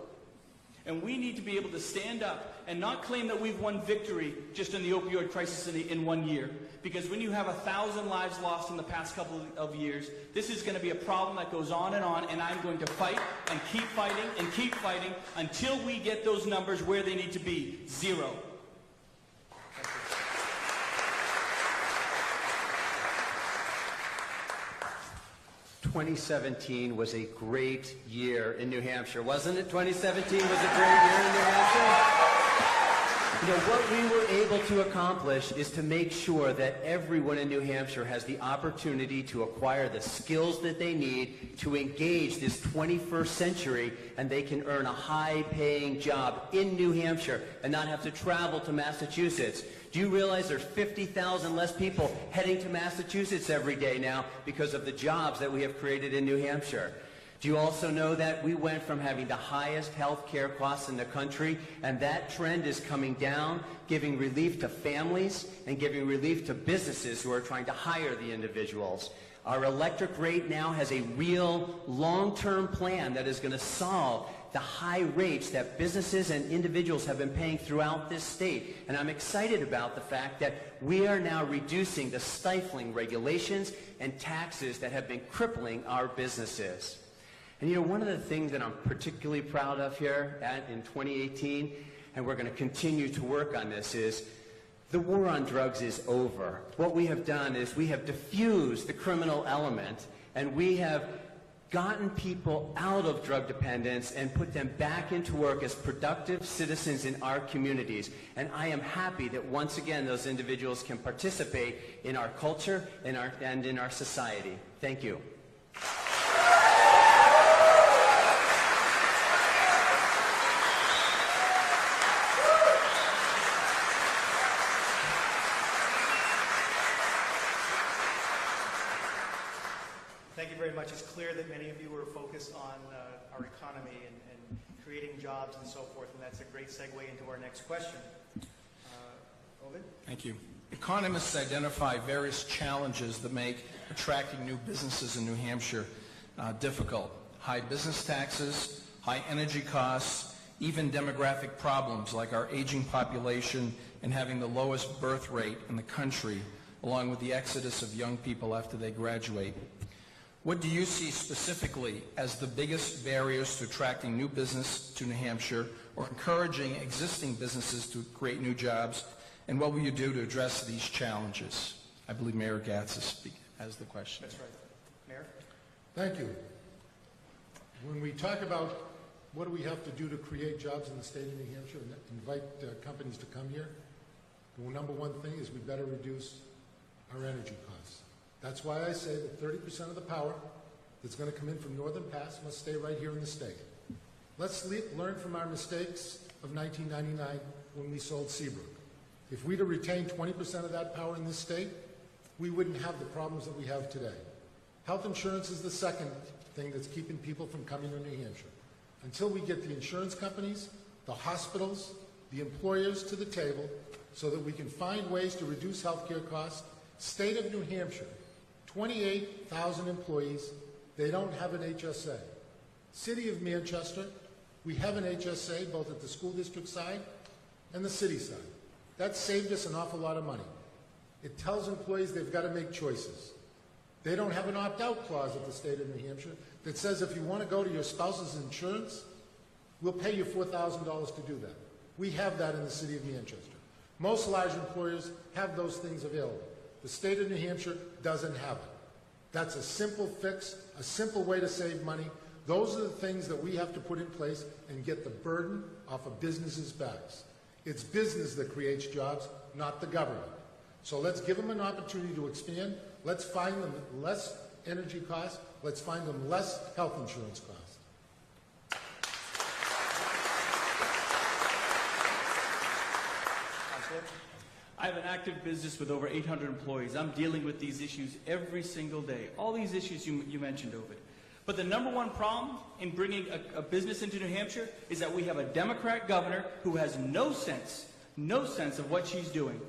And we need to be able to stand up and not claim that we've won victory just in the opioid crisis in 1 year. Because when you have 1,000 lives lost in the past couple of years, this is going to be a problem that goes on, and I'm going to fight and keep fighting until we get those numbers where they need to be, 0. 2017 was a great year in New Hampshire, wasn't it? 2017 was a great year in New Hampshire. You know, what we were able to accomplish is to make sure that everyone in New Hampshire has the opportunity to acquire the skills that they need to engage this 21st century, and they can earn a high-paying job in New Hampshire and not have to travel to Massachusetts. Do you realize there's 50,000 less people heading to Massachusetts every day now because of the jobs that we have created in New Hampshire? Do you also know that we went from having the highest health care costs in the country, and that trend is coming down, giving relief to families and giving relief to businesses who are trying to hire the individuals. Our electric rate now has a real long-term plan that is going to solve the high rates that businesses and individuals have been paying throughout this state. And I'm excited about the fact that we are now reducing the stifling regulations and taxes that have been crippling our businesses. And you know, one of the things that I'm particularly proud of here in 2018, and we're going to continue to work on this, is the war on drugs is over. What we have done is we have diffused the criminal element, and we have gotten people out of drug dependence and put them back into work as productive citizens in our communities. And I am happy that once again those individuals can participate in our culture and in our society. Thank you. Thank you very much. It's clear that many of you are focused on our economy and creating jobs and so forth, and that's a great segue into our next question. Ovid? Thank you. Economists identify various challenges that make attracting new businesses in New Hampshire difficult. High business taxes, high energy costs, even demographic problems like our aging population and having the lowest birth rate in the country, along with the exodus of young people after they graduate. What do you see specifically as the biggest barriers to attracting new business to New Hampshire or encouraging existing businesses to create new jobs? And what will you do to address these challenges? I believe Mayor Gatsas has the question. That's right. Mayor? Thank you. When we talk about what do we have to do to create jobs in the state of New Hampshire and invite companies to come here, the number one thing is we better reduce our energy costs. That's why I say that 30% of the power that's going to come in from Northern Pass must stay right here in the state. Let's learn from our mistakes of 1999 when we sold Seabrook. If we'd have retained 20% of that power in this state, we wouldn't have the problems that we have today. Health insurance is the second thing that's keeping people from coming to New Hampshire. Until we get the insurance companies, the hospitals, the employers to the table so that we can find ways to reduce health care costs. State of New Hampshire, 28,000 employees, they don't have an HSA. City of Manchester, we have an HSA both at the school district side and the city side. That saved us an awful lot of money. It tells employees they've got to make choices. They don't have an opt-out clause at the state of New Hampshire that says if you want to go to your spouse's insurance, we'll pay you $4,000 to do that. We have that in the city of Manchester. Most large employers have those things available. The state of New Hampshire doesn't have it. That's a simple fix, a simple way to save money. Those are the things that we have to put in place and get the burden off of businesses' backs. It's business that creates jobs, not the government. So let's give them an opportunity to expand. Let's find them less energy costs. Let's find them less health insurance costs. Counselor? I have an active business with over 800 employees. I'm dealing with these issues every single day. All these issues you mentioned, Ovid. But the number one problem in bringing a business into New Hampshire is that we have a Democrat governor who has no sense of what she's doing.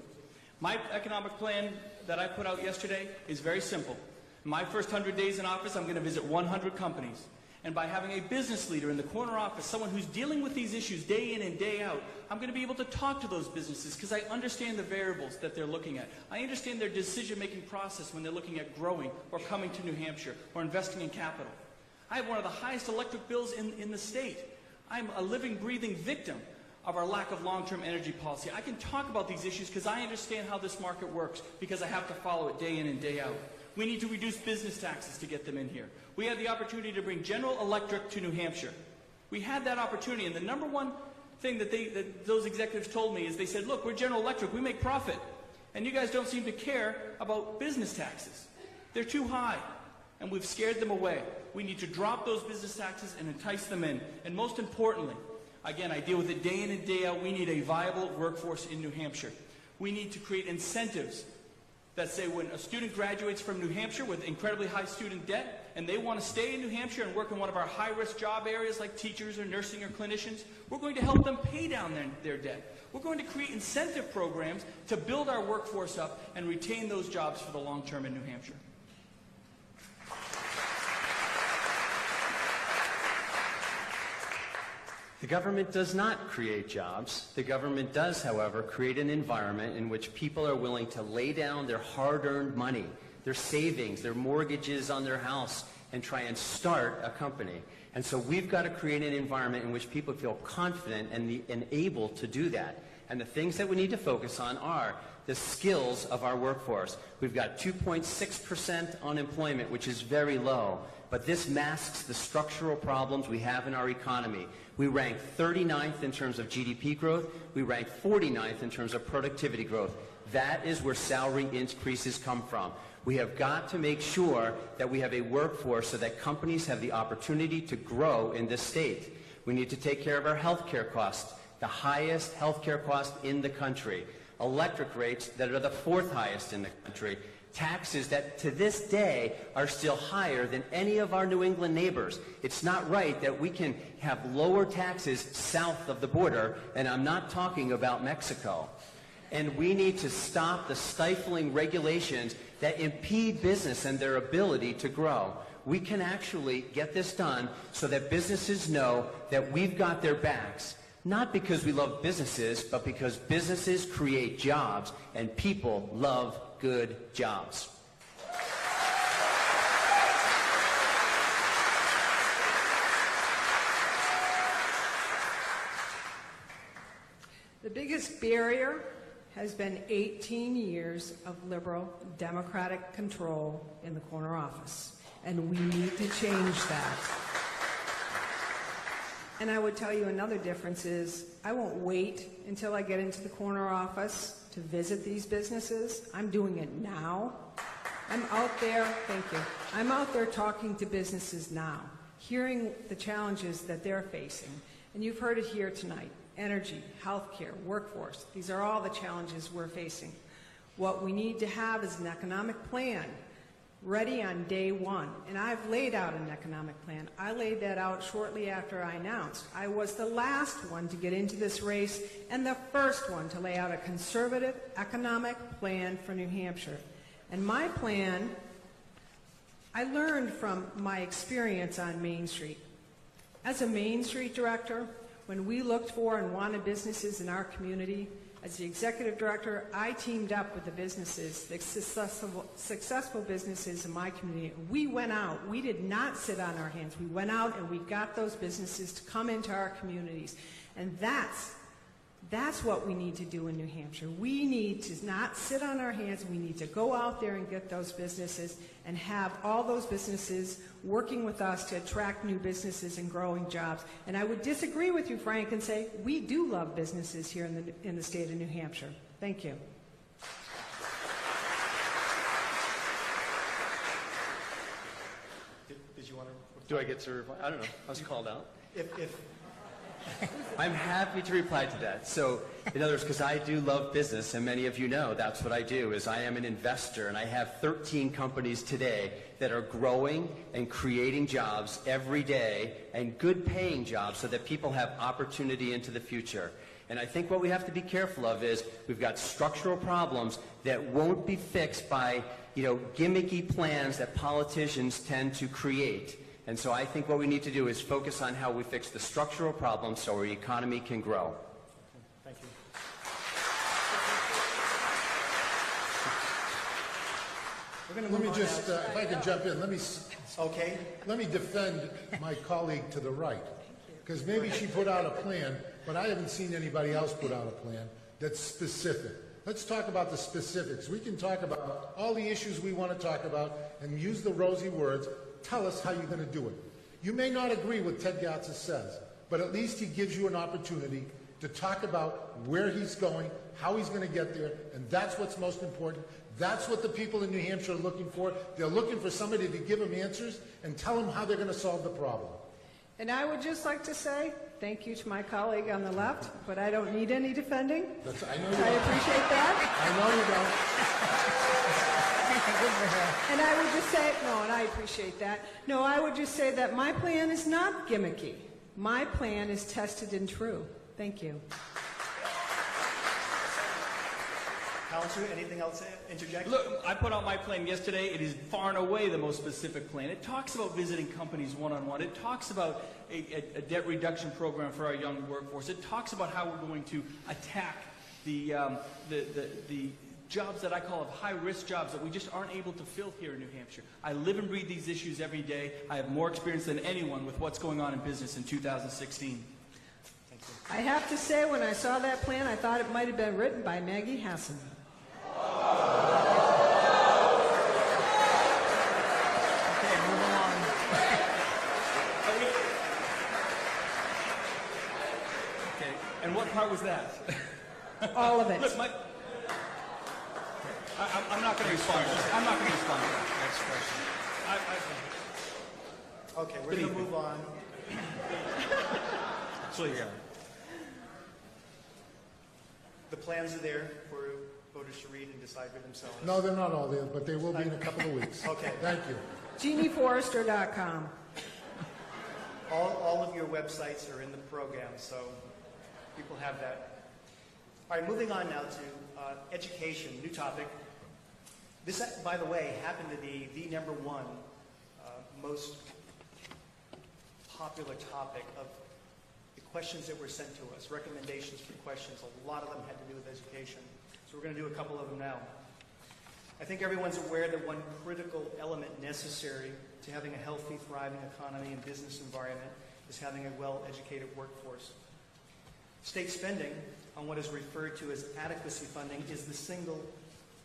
My economic plan that I put out yesterday is very simple. In my first 100 days in office, I'm going to visit 100 companies. And by having a business leader in the corner office, someone who's dealing with these issues day in and day out, I'm going to be able to talk to those businesses because I understand the variables that they're looking at. I understand their decision-making process when they're looking at growing or coming to New Hampshire or investing in capital. I have one of the highest electric bills in the state. I'm a living, breathing victim of our lack of long-term energy policy. I can talk about these issues because I understand how this market works because I have to follow it day in and day out. We need to reduce business taxes to get them in here. We had the opportunity to bring General Electric to New Hampshire. We had that opportunity, and the number one thing that those executives told me is they said, look, we're General Electric, we make profit, and you guys don't seem to care about business taxes. They're too high, and we've scared them away. We need to drop those business taxes and entice them in. And most importantly, again, I deal with it day in and day out, we need a viable workforce in New Hampshire. We need to create incentives that say when a student graduates from New Hampshire with incredibly high student debt and they want to stay in New Hampshire and work in one of our high-risk job areas like teachers or nursing or clinicians, we're going to help them pay down their debt. We're going to create incentive programs to build our workforce up and retain those jobs for the long term in New Hampshire. The government does not create jobs. The government does, however, create an environment in which people are willing to lay down their hard-earned money, their savings, their mortgages on their house, and try and start a company. And so we've got to create an environment in which people feel confident and able to do that. And the things that we need to focus on are the skills of our workforce. We've got 2.6% unemployment, which is very low. But this masks the structural problems we have in our economy. We rank 39th in terms of GDP growth. We rank 49th in terms of productivity growth. That is where salary increases come from. We have got to make sure that we have a workforce so that companies have the opportunity to grow in this state. We need to take care of our health care costs, the highest health care cost in the country. Electric rates that are the 4th highest in the country. Taxes that to this day are still higher than any of our New England neighbors. It's not right that we can have lower taxes south of the border, and I'm not talking about Mexico. And we need to stop the stifling regulations that impede business and their ability to grow. We can actually get this done so that businesses know that we've got their backs. Not because we love businesses, but because businesses create jobs, and people love good jobs. The biggest barrier has been 18 years of liberal Democratic control in the corner office, and we need to change that. And I would tell you another difference is I won't wait until I get into the corner office to visit these businesses. I'm doing it now. I'm out there, thank you. I'm out there talking to businesses now, hearing the challenges that they're facing. And you've heard it here tonight. Energy, healthcare, workforce. These are all the challenges we're facing. What we need to have is an economic plan ready on day one. And I've laid out an economic plan. I laid that out shortly after I announced. I was the last one to get into this race and the first one to lay out a conservative economic plan for New Hampshire. And my plan, I learned from my experience on Main Street. As a Main Street director, when we looked for and wanted businesses in our community, as the executive director, I teamed up with the businesses, the successful businesses in my community. We went out. We did not sit on our hands. We went out and we got those businesses to come into our communities. And that's what we need to do in New Hampshire. We need to not sit on our hands. We need to go out there and get those businesses and have all those businesses working with us to attract new businesses and growing jobs. And I would disagree with you, Frank, and say we do love businesses here in the state of New Hampshire. Thank you. Did you want to? Do I get to reply? I don't know. I was called out. If I'm happy to reply to that. So, in other words, because I do love business, and many of you know that's what I do, is I am an investor, and I have 13 companies today that are growing and creating jobs every day, and good paying jobs so that people have opportunity into the future. And I think what we have to be careful of is we've got structural problems that won't be fixed by, gimmicky plans that politicians tend to create. And so I think what we need to do is focus on how we fix the structural problems so our economy can grow. Thank you. We're going to Let move me on just, now. if I can jump in, Okay. let me defend my colleague to the right. Because maybe she put out a plan, but I haven't seen anybody else put out a plan that's specific. Let's talk about the specifics. We can talk about all the issues we want to talk about and use the rosy words. Tell us how you're going to do it. You may not agree with Ted Gatsas says, but at least he gives you an opportunity to talk about where he's going, how he's going to get there, and that's what's most important. That's what the people in New Hampshire are looking for. They're looking for somebody to give them answers and tell them how they're going to solve the problem. And I would just like to say thank you to my colleague on the left, but I don't need any defending. I know you I don't. appreciate that. I know you don't. And I would just say, no, and I appreciate that. No, I would just say that my plan is not gimmicky. My plan is tested and true. Thank you. Counselor, anything else to interject? Look, I put out my plan yesterday. It is far and away the most specific plan. It talks about visiting companies one-on-one. It talks about a debt reduction program for our young workforce. It talks about how we're going to attack the jobs that I call high-risk jobs that we just aren't able to fill here in New Hampshire. I live and breathe these issues every day. I have more experience than anyone with what's going on in business in 2016. I have to say, when I saw that plan, I thought it might have been written by Maggie Hassan. Okay, move along. Okay, and what part was that? All of it. Look, I'm not going to respond to that. I'm not going to respond to that. Next question. Okay, we're going to move on. Please. The plans are there for voters to read and decide for themselves. No, they're not all there, but they will be in a couple of weeks. Okay. Thank you. JeannieForrester.com. All of your websites are in the program, so people have that. All right, moving on now to education, new topic. This, by the way, happened to be the number one most popular topic of the questions that were sent to us, recommendations for questions. A lot of them had to do with education. So we're going to do a couple of them now. I think everyone's aware that one critical element necessary to having a healthy, thriving economy and business environment is having a well-educated workforce. State spending on what is referred to as adequacy funding is the single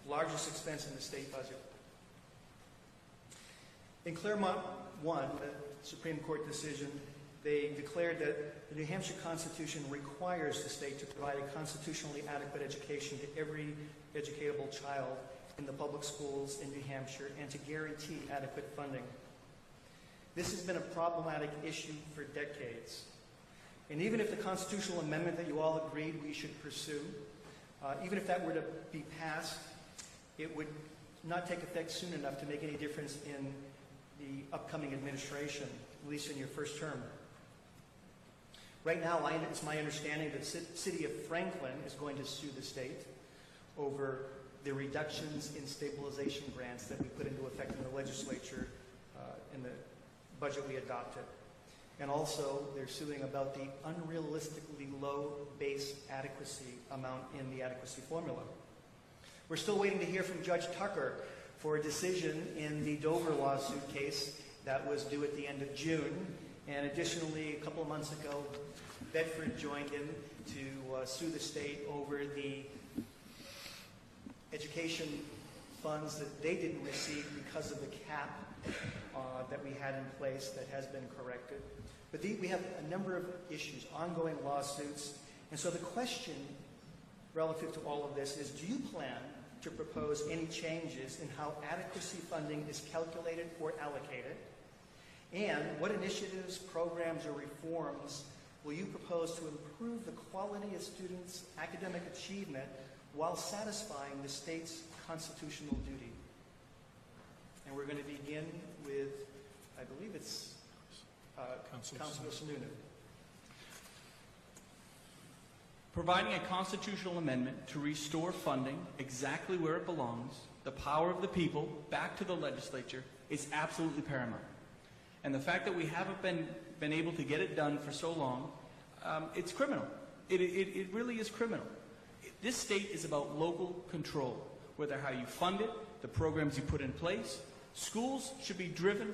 largest expense in the state budget. In Claremont 1, the Supreme Court decision, they declared that the New Hampshire Constitution requires the state to provide a constitutionally adequate education to every educatable child in the public schools in New Hampshire and to guarantee adequate funding. This has been a problematic issue for decades. And even if the constitutional amendment that you all agreed we should pursue, even if that were to be passed, it would not take effect soon enough to make any difference in the upcoming administration, at least in your first term. Right now, it's my understanding that the city of Franklin is going to sue the state over the reductions in stabilization grants that we put into effect in the legislature in the budget we adopted. And also, they're suing about the unrealistically low base adequacy amount in the adequacy formula. We're still waiting to hear from Judge Tucker for a decision in the Dover lawsuit case that was due at the end of June. And additionally, a couple of months ago, Bedford joined in to sue the state over the education funds that they didn't receive because of the cap that we had in place that has been corrected. But we have a number of issues, ongoing lawsuits. And so the question relative to all of this is, do you plan to propose any changes in how adequacy funding is calculated or allocated? And what initiatives, programs, or reforms will you propose to improve the quality of students' academic achievement while satisfying the state's constitutional duty? And we're going to begin with, I believe it's Councilor Sununu. Providing a constitutional amendment to restore funding exactly where it belongs, the power of the people, back to the legislature, is absolutely paramount. And the fact that we haven't been able to get it done for so long, it's criminal. It really is criminal. This state is about local control, whether how you fund it, the programs you put in place. Schools should be driven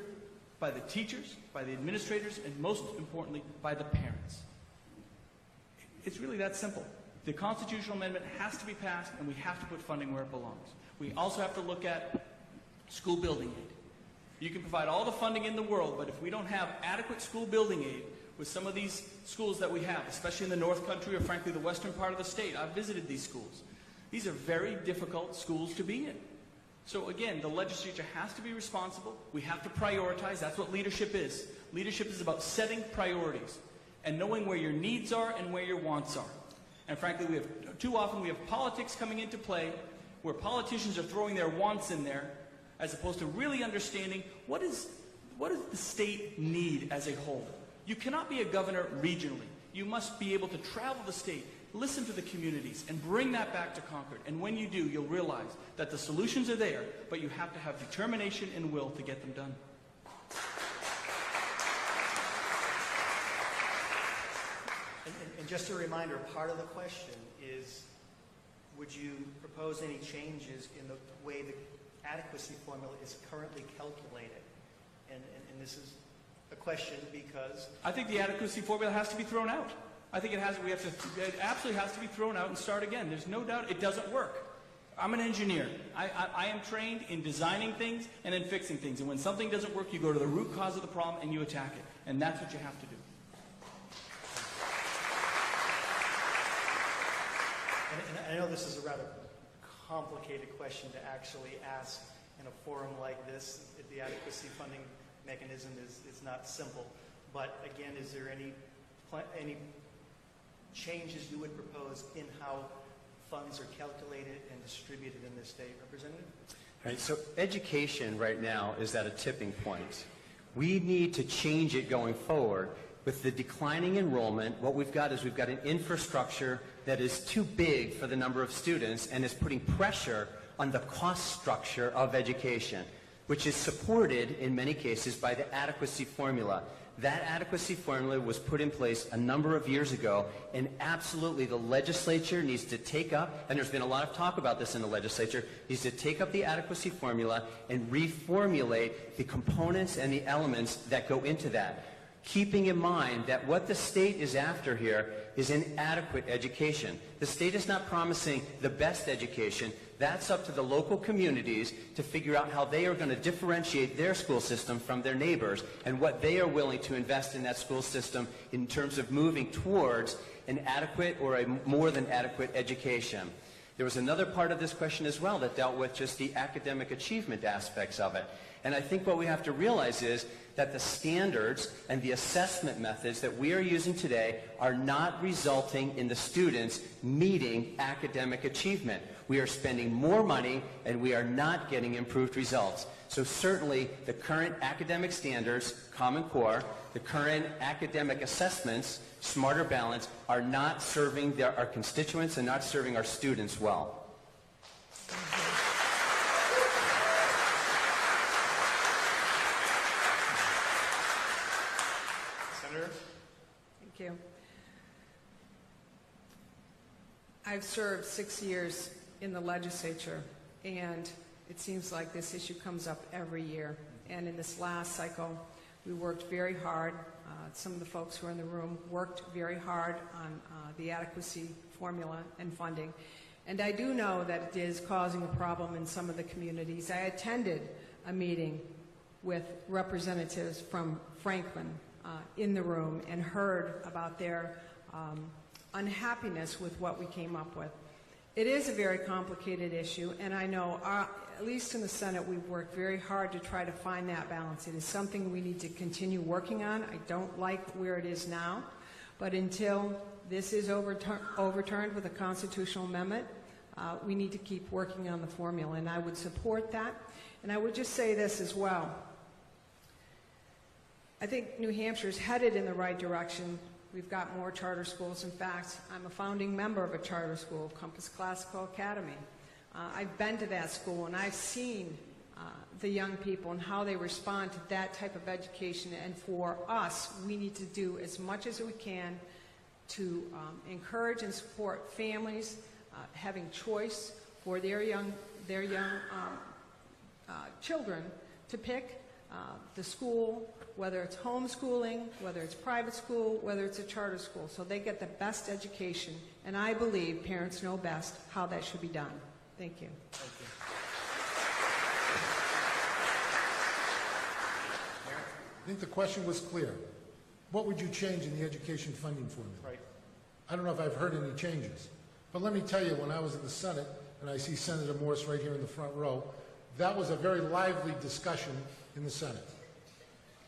by the teachers, by the administrators, and most importantly, by the parents. It's really that simple. The constitutional amendment has to be passed, and we have to put funding where it belongs. We also have to look at school building aid. You can provide all the funding in the world, but if we don't have adequate school building aid with some of these schools that we have, especially in the North Country or frankly the western part of the state, I've visited these schools. These are very difficult schools to be in. So again, the legislature has to be responsible. We have to prioritize. That's what leadership is. Leadership is about setting priorities and knowing where your needs are and where your wants are. And frankly, too often we have politics coming into play where politicians are throwing their wants in there as opposed to really understanding what does the state need as a whole. You cannot be a governor regionally. You must be able to travel the state, listen to the communities, and bring that back to Concord. And when you do, you'll realize that the solutions are there, but you have to have determination and will to get them done. And just a reminder, part of the question is, would you propose any changes in the way the adequacy formula is currently calculated? And this is a question because I think the adequacy formula has to be thrown out. I think it absolutely has to be thrown out and start again. There's no doubt it doesn't work. I'm an engineer. I am trained in designing things and in fixing things. And when something doesn't work, you go to the root cause of the problem and you attack it. And that's what you have to do. And I know this is a rather complicated question to actually ask in a forum like this. The adequacy funding mechanism is not simple. But again, is there any changes you would propose in how funds are calculated and distributed in this state? Representative? Right, so education right now is at a tipping point. We need to change it going forward. With the declining enrollment, what we've got is we've got an infrastructure that is too big for the number of students and is putting pressure on the cost structure of education, which is supported in many cases by the adequacy formula. That adequacy formula was put in place a number of years ago, and absolutely the legislature needs to take up, and there's been a lot of talk about this in the legislature, needs to take up the adequacy formula and reformulate the components and the elements that go into that, keeping in mind that what the state is after here is an adequate education. The state is not promising the best education. That's up to the local communities to figure out how they are going to differentiate their school system from their neighbors and what they are willing to invest in that school system in terms of moving towards an adequate or a more than adequate education. There was another part of this question as well that dealt with just the academic achievement aspects of it. And I think what we have to realize is that the standards and the assessment methods that we are using today are not resulting in the students meeting academic achievement. We are spending more money and we are not getting improved results. So certainly the current academic standards, Common Core, the current academic assessments, Smarter Balance, are not serving our constituents and not serving our students well. Thank you. I've served 6 years in the legislature, and it seems like this issue comes up every year. And in this last cycle, we worked very hard. Some of the folks who are in the room worked very hard on the adequacy formula and funding. And I do know that it is causing a problem in some of the communities. I attended a meeting with representatives from Franklin in the room and heard about their unhappiness with what we came up with. It is a very complicated issue, and I know, at least in the Senate, we've worked very hard to try to find that balance. It is something we need to continue working on. I don't like where it is now, But until this is overturned with a constitutional amendment, we need to keep working on the formula, and I would support that. And I would just say this as well. I think New Hampshire is headed in the right direction. We've got more charter schools. In fact, I'm a founding member of a charter school, Compass Classical Academy. I've been to that school, and I've seen the young people and how they respond to that type of education. And for us, we need to do as much as we can to encourage and support families having choice for their young children to pick the school, whether it's homeschooling, whether it's private school, whether it's a charter school, so they get the best education. And I believe parents know best how that should be done. Thank you. Thank you. I think the question was clear. What would you change in the education funding formula? Right. I don't know if I've heard any changes. But let me tell you, when I was in the Senate, and I see Senator Morse right here in the front row, that was a very lively discussion in the Senate.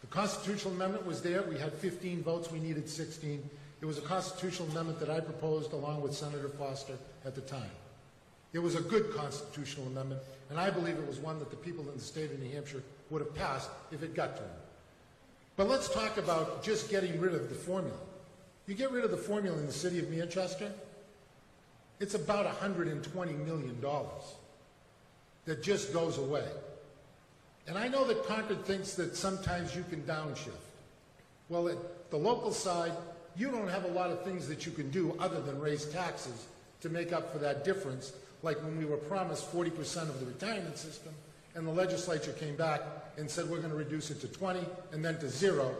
The constitutional amendment was there. We had 15 votes. We needed 16. It was a constitutional amendment that I proposed along with Senator Forrester at the time. It was a good constitutional amendment, and I believe it was one that the people in the state of New Hampshire would have passed if it got to them. But let's talk about just getting rid of the formula. You get rid of the formula in the city of Manchester, it's about $120 million that just goes away. And I know that Concord thinks that sometimes you can downshift. Well, at the local side, you don't have a lot of things that you can do other than raise taxes to make up for that difference, like when we were promised 40% of the retirement system, and the legislature came back and said we're going to reduce it to 20 and then to 0.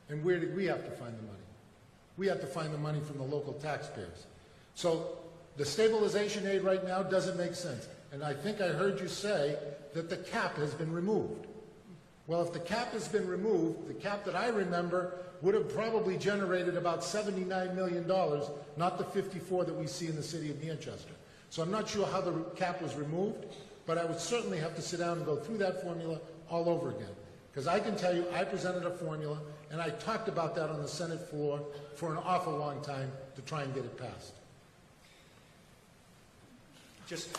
And where did we have to find the money? We have to find the money from the local taxpayers. So the stabilization aid right now doesn't make sense. And I think I heard you say that the cap has been removed. Well, if the cap has been removed, the cap that I remember would have probably generated about $79 million, not the 54 that we see in the city of Manchester. So I'm not sure how the cap was removed, but I would certainly have to sit down and go through that formula all over again. Because I can tell you, I presented a formula, and I talked about that on the Senate floor for an awful long time to try and get it passed. Just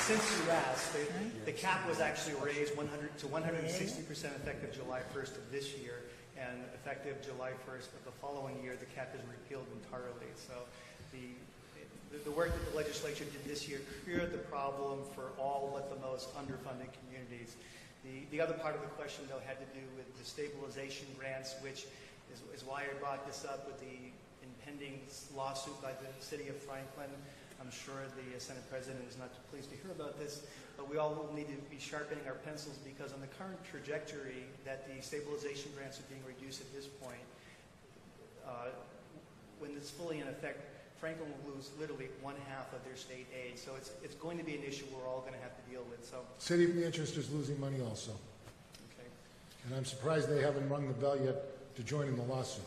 since you asked, the cap was actually raised 100 to 160% effective July 1st of this year, and effective July 1st of the following year, the cap is repealed entirely. So the work that the legislature did this year cleared the problem for all but the most underfunded communities. The other part of the question, though, had to do with the stabilization grants, which is why I brought this up with the impending lawsuit by the city of Franklin. I'm sure the Senate President is not pleased to hear about this, but we all will need to be sharpening our pencils, because on the current trajectory that the stabilization grants are being reduced at this point, when it's fully in effect, Franklin will lose literally 1/2 of their state aid. So it's going to be an issue we're all going to have to deal with. So City of Manchester is losing money also. okay. And I'm surprised they haven't rung the bell yet to join in the lawsuit.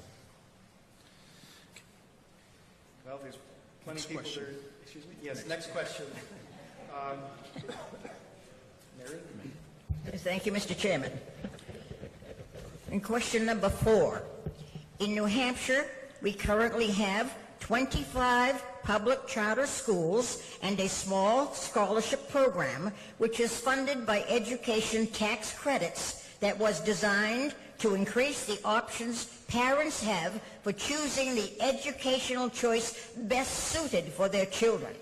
Well, there's plenty Next of people question. there. Excuse me? Yes, next question. Mary? Thank you, Mr. Chairman. And question number 4. In New Hampshire, we currently have 25 public charter schools and a small scholarship program which is funded by education tax credits that was designed to increase the options parents have for choosing the educational choice best suited for their children.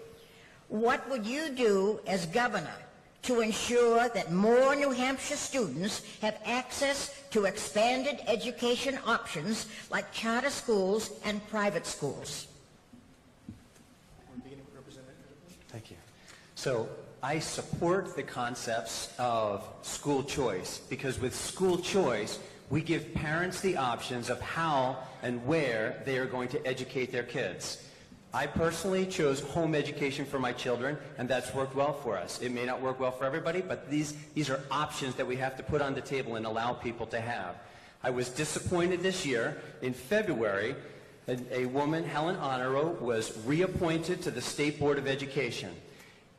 What would you do as governor to ensure that more New Hampshire students have access to expanded education options like charter schools and private schools? Thank you. So I support the concepts of school choice, because with school choice, we give parents the options of how and where they are going to educate their kids. I personally chose home education for my children, and that's worked well for us. It may not work well for everybody, but these are options that we have to put on the table and allow people to have. I was disappointed this year. In February, a woman, Helen Honoro, was reappointed to the State Board of Education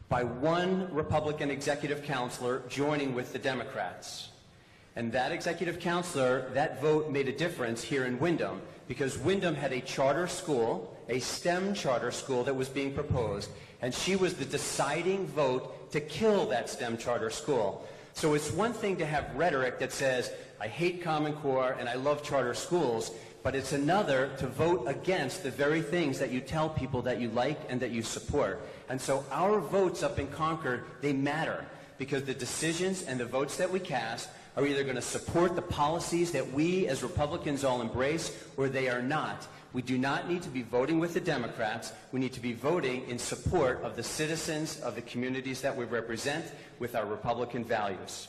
by one Republican executive counselor joining with the Democrats. And that executive counselor, that vote made a difference here in Windham, because Windham had a charter school, a STEM charter school that was being proposed, and she was the deciding vote to kill that STEM charter school. So it's one thing to have rhetoric that says, I hate Common Core and I love charter schools, but it's another to vote against the very things that you tell people that you like and that you support. And so our votes up in Concord, they matter, because the decisions and the votes that we cast are either going to support the policies that we as Republicans all embrace, or they are not. We do not need to be voting with the Democrats. We need to be voting in support of the citizens of the communities that we represent with our Republican values.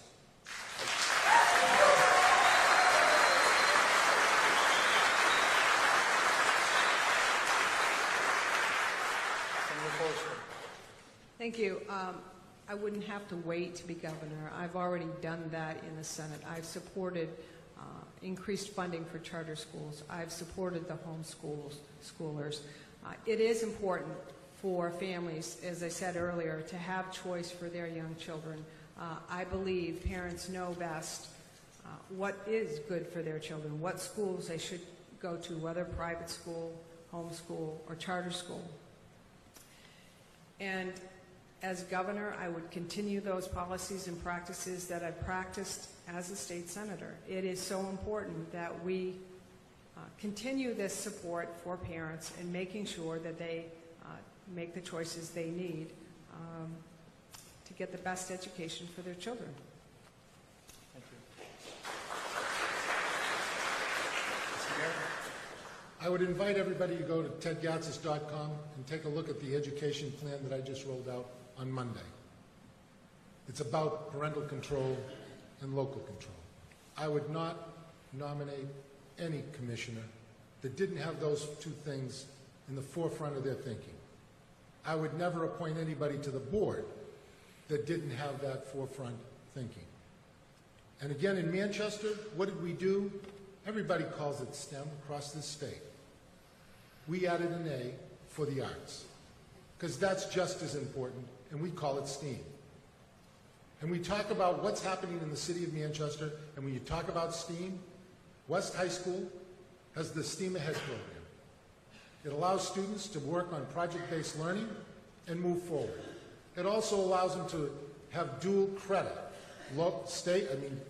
Senator Forrester. Thank you. I wouldn't have to wait to be governor. I've already done that in the Senate. I've supported increased funding for charter schools. I've supported the homeschoolers. It is important for families, as I said earlier, to have choice for their young children. I believe parents know best what is good for their children, what schools they should go to, whether private school, homeschool, or charter school. And as governor, I would continue those policies and practices that I've practiced as a state senator. It is so important that we continue this support for parents and making sure that they make the choices they need to get the best education for their children. Thank you. Mr. Garrett? I would invite everybody to go to tedgatsas.com and take a look at the education plan that I just rolled out on Monday. It's about parental control and local control. I would not nominate any commissioner that didn't have those two things in the forefront of their thinking. I would never appoint anybody to the board that didn't have that forefront thinking. And again, in Manchester, what did we do? Everybody calls it STEM across this state. We added an A for the arts, because that's just as important, and we call it STEAM. And we talk about what's happening in the city of Manchester, and when you talk about STEAM, West High School has the STEAM Ahead program. It allows students to work on project-based learning and move forward. It also allows them to have dual credit,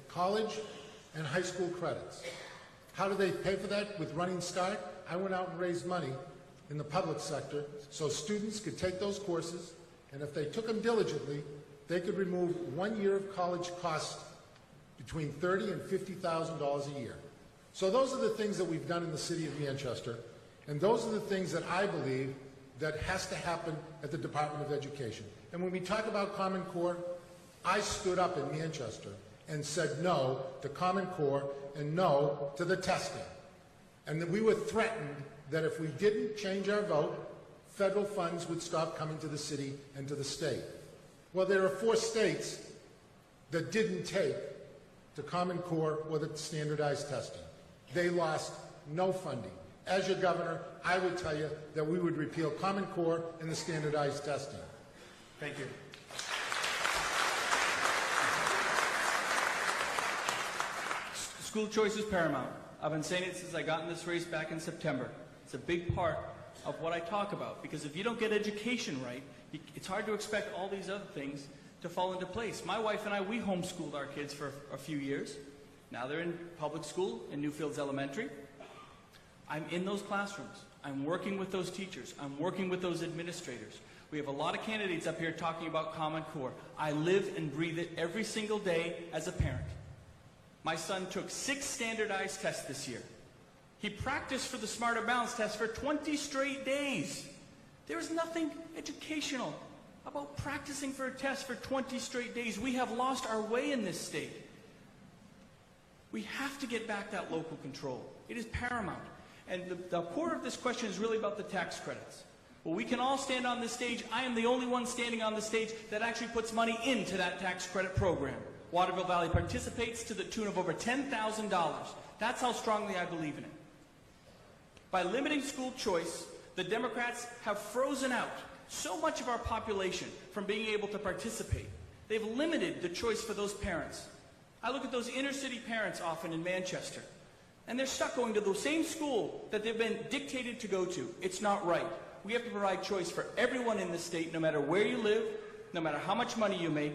college and high school credits. How do they pay for that? With Running Start, I went out and raised money in the public sector so students could take those courses, and if they took them diligently, they could remove 1 year of college costs between $30,000 and $50,000 a year. So those are the things that we've done in the city of Manchester, and those are the things that I believe that has to happen at the Department of Education. And when we talk about Common Core, I stood up in Manchester and said no to Common Core and no to the testing. And that we were threatened that if we didn't change our vote, federal funds would stop coming to the city and to the state. Well, there are 4 states that didn't take the Common Core or the standardized testing. They lost no funding. As your governor, I would tell you that we would repeal Common Core and the standardized testing. Thank you. School choice is paramount. I've been saying it since I got in this race back in September. It's a big part of what I talk about, because if you don't get education right, it's hard to expect all these other things to fall into place. My wife and I, we homeschooled our kids for a few years. Now they're in public school in Newfields Elementary. I'm in those classrooms. I'm working with those teachers. I'm working with those administrators. We have a lot of candidates up here talking about Common Core. I live and breathe it every single day as a parent. My son took 6 standardized tests this year. He practiced for the Smarter Balance test for 20 straight days. There is nothing educational about practicing for a test for 20 straight days. We have lost our way in this state. We have to get back that local control. It is paramount. And the core of this question is really about the tax credits. Well, we can all stand on this stage. I am the only one standing on the stage that actually puts money into that tax credit program. Waterville Valley participates to the tune of over $10,000. That's how strongly I believe in it. By limiting school choice, the Democrats have frozen out so much of our population from being able to participate. They've limited the choice for those parents. I look at those inner city parents often in Manchester, and they're stuck going to the same school that they've been dictated to go to. It's not right. We have to provide choice for everyone in the state, no matter where you live, no matter how much money you make.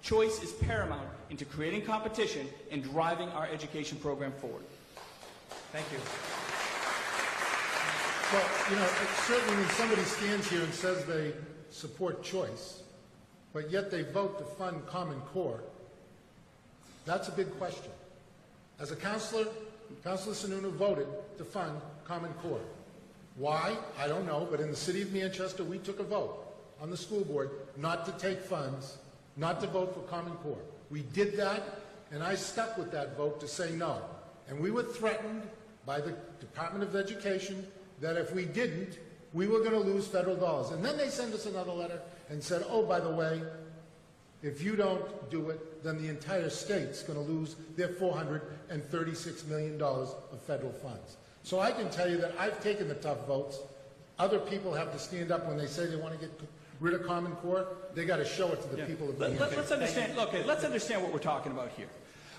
Choice is paramount into creating competition and driving our education program forward. Thank you. Well, you know, certainly when somebody stands here and says they support choice, but yet they vote to fund Common Core, that's a big question. As a counselor, Councilor Sununu voted to fund Common Core. Why? I don't know, but in the city of Manchester, we took a vote on the school board not to take funds, not to vote for Common Core. We did that, and I stuck with that vote to say no. And we were threatened by the Department of Education that if we didn't, we were going to lose federal dollars. And then they sent us another letter and said, oh, by the way, if you don't do it, then the entire state's going to lose their $436 million of federal funds. So I can tell you that I've taken the tough votes. Other people have to stand up when they say they want to get rid of Common Core. They got to show it to the people of New Hampshire. Let's understand. Okay, let's understand what we're talking about here.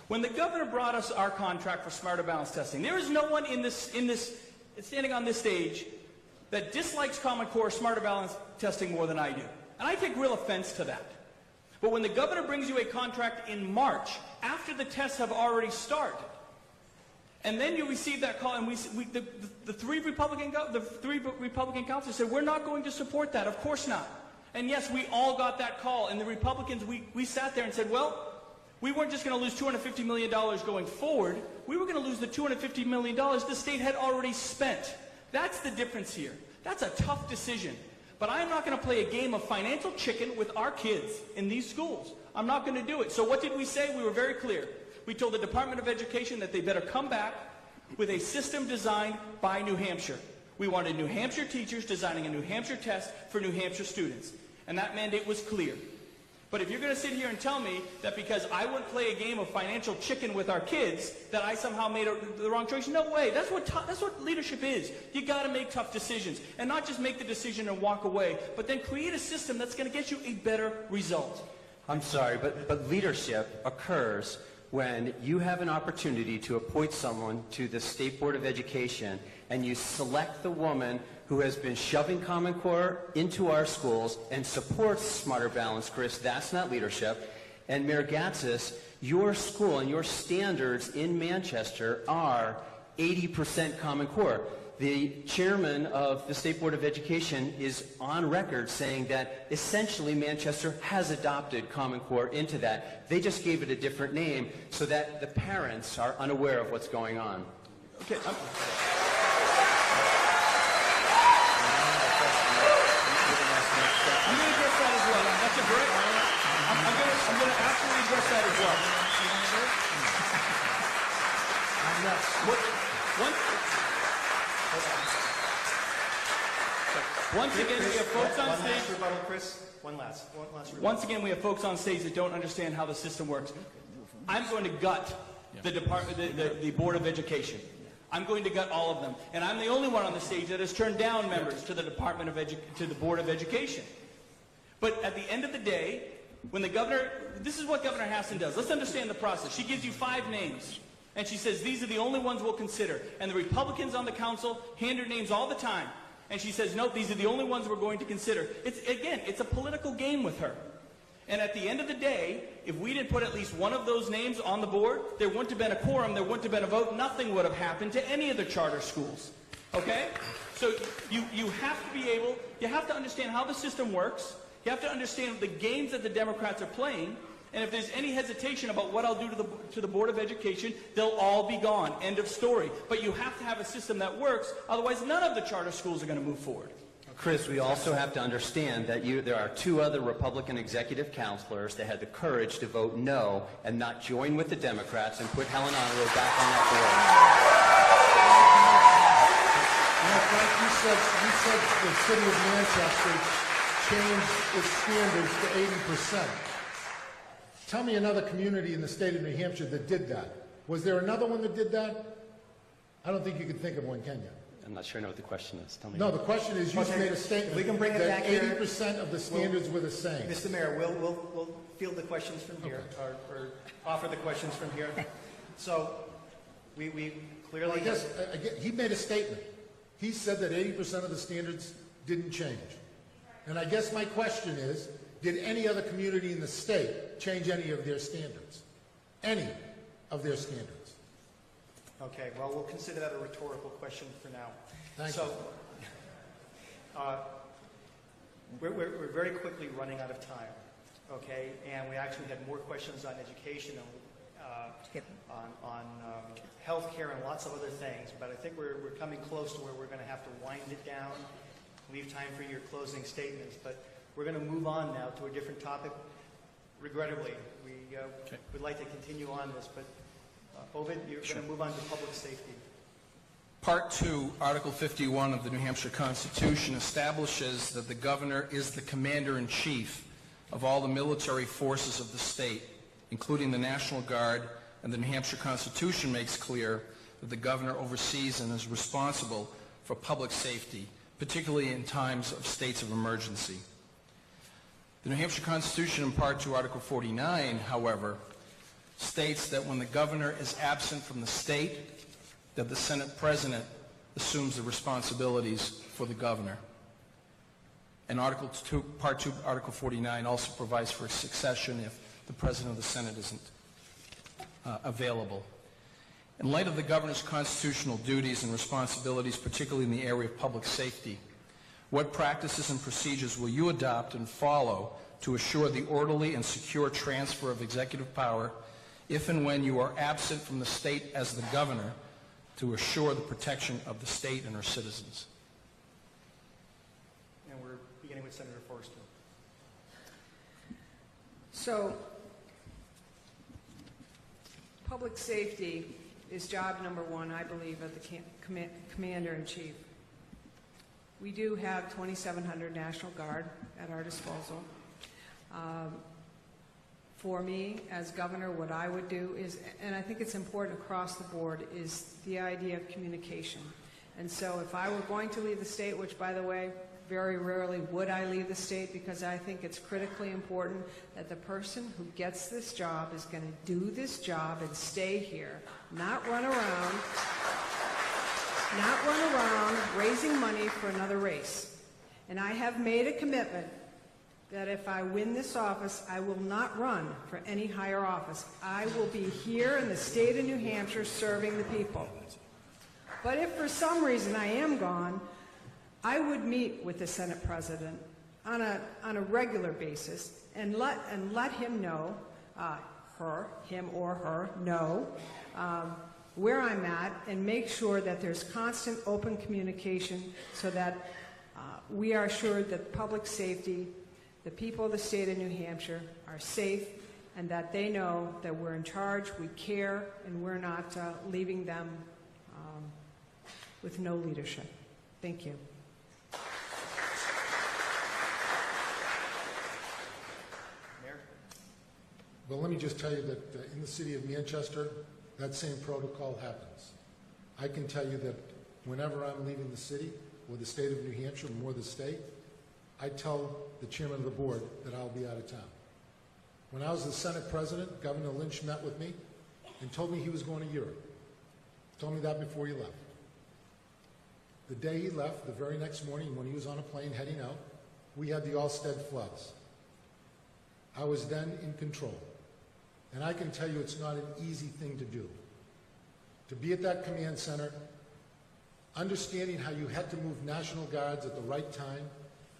When the governor brought us our contract for smarter balance testing, there is no one in this standing on this stage that dislikes Common Core smarter balance testing more than I do, and I take real offense to that. But when the governor brings you a contract in March, after the tests have already started, and then you receive that call, and the three Republican councilors said, we're not going to support that. Of course not. And yes, we all got that call, and the Republicans, we sat there and said, well, we weren't just going to lose $250 million going forward. We were going to lose the $250 million the state had already spent. That's the difference here. That's a tough decision. But I'm not going to play a game of financial chicken with our kids in these schools. I'm not going to do it. So what did we say? We were very clear. We told the Department of Education that they better come back with a system designed by New Hampshire. We wanted New Hampshire teachers designing a New Hampshire test for New Hampshire students. And that mandate was clear. But if you're going to sit here and tell me that because I wouldn't play a game of financial chicken with our kids, that I somehow made the wrong choice, no way. That's what leadership is. You got to make tough decisions. And not just make the decision and walk away, but then create a system that's going to get you a better result. I'm sorry, but leadership occurs when you have an opportunity to appoint someone to the State Board of Education and you select the woman who has been shoving Common Core into our schools and supports Smarter Balance, Chris. That's not leadership. And Mayor Gatsas, your school and your standards in Manchester are 80% Common Core. The chairman of the State Board of Education is on record saying that essentially Manchester has adopted Common Core into that. They just gave it a different name so that the parents are unaware of what's going on. Okay. I'm going to address that as well. That's a great. I'm going to absolutely address that as well. Once again, we have folks on stage. Chris. One last rebuttal. Once again, we have folks on stage that don't understand how the system works. I'm going to gut the Board of Education. I'm going to gut all of them, and I'm the only one on the stage that has turned down members to the Board of Education. But at the end of the day, when the governor, this is what Governor Hassan does. Let's understand the process. She gives you 5 names, and she says these are the only ones we'll consider. And the Republicans on the council hand her names all the time, and she says, nope, these are the only ones we're going to consider. It's a political game with her. And at the end of the day, if we didn't put at least one of those names on the board, there wouldn't have been a quorum, there wouldn't have been a vote, nothing would have happened to any of the charter schools. Okay? So you have to be able, you have to understand how the system works, you have to understand the games that the Democrats are playing, and if there's any hesitation about what I'll do to the Board of Education, they'll all be gone. End of story. But you have to have a system that works, otherwise none of the charter schools are going to move forward. Chris, we also have to understand that there are 2 other Republican executive counselors that had the courage to vote no and not join with the Democrats and put Helen Honorable back on that Frank, you said the city of Manchester changed its standards to 80%. Tell me another community in the state of New Hampshire that did that. Was there another one that did that? I don't think you can think of one, can you? I'm not sure I know what the question is. Tell me. No, the question is, you Okay, made a statement we can bring it that back here. 80% of the standards were the same. Mr. Mayor, we'll field the questions from here, or offer the questions from here. So, we clearly... Well, I guess, he made a statement. He said that 80% of the standards didn't change. And I guess my question is, did any other community in the state change any of their standards? Any of their standards? Okay, well, we'll consider that a rhetorical question for now. Thank so, we're very quickly running out of time, okay? And we actually had more questions on education and on healthcare and lots of other things. But I think we're coming close to where we're going to have to wind it down, leave time for your closing statements. But we're going to move on now to a different topic. Regrettably, we would like to continue on this, but Ovid, you're going to move on to public safety. Part 2, Article 51 of the New Hampshire Constitution establishes that the governor is the commander-in-chief of all the military forces of the state, including the National Guard, and the New Hampshire Constitution makes clear that the governor oversees and is responsible for public safety, particularly in times of states of emergency. The New Hampshire Constitution in Part 2, Article 49, however, states that when the governor is absent from the state, that the Senate President assumes the responsibilities for the governor. And Part 2, Article 49 also provides for succession if the President of the Senate isn't available. In light of the governor's constitutional duties and responsibilities, particularly in the area of public safety, what practices and procedures will you adopt and follow to assure the orderly and secure transfer of executive power if and when you are absent from the state as the governor to assure the protection of the state and her citizens? And we're beginning with Senator Forrester. So, public safety is job number one, I believe, of the commander-in-chief. We do have 2,700 National Guard at our disposal. For me, as governor, what I would do is, and I think it's important across the board, is the idea of communication. And so if I were going to leave the state, which, by the way, very rarely would I leave the state, because I think it's critically important that the person who gets this job is going to do this job and stay here, not run around raising money for another race. And I have made a commitment that if I win this office, I will not run for any higher office. I will be here in the state of New Hampshire serving the people. But if for some reason I am gone, I would meet with the Senate President on a regular basis and let him know, him or her know, where I'm at, and make sure that there's constant open communication so that we are assured that public safety, the people of the state of New Hampshire are safe, and that they know that we're in charge, we care, and we're not leaving them with no leadership. Thank you. Mayor? Well, let me just tell you that in the city of Manchester, that same protocol happens. I can tell you that whenever I'm leaving the city or the state of New Hampshire, more the state, I tell the chairman of the board that I'll be out of town. When I was the Senate President, Governor Lynch met with me and told me he was going to Europe. Told me that before he left. The day he left, the very next morning when he was on a plane heading out, we had the Allstead floods. I was then in control. And I can tell you it's not an easy thing to do. To be at that command center, understanding how you had to move National Guards at the right time,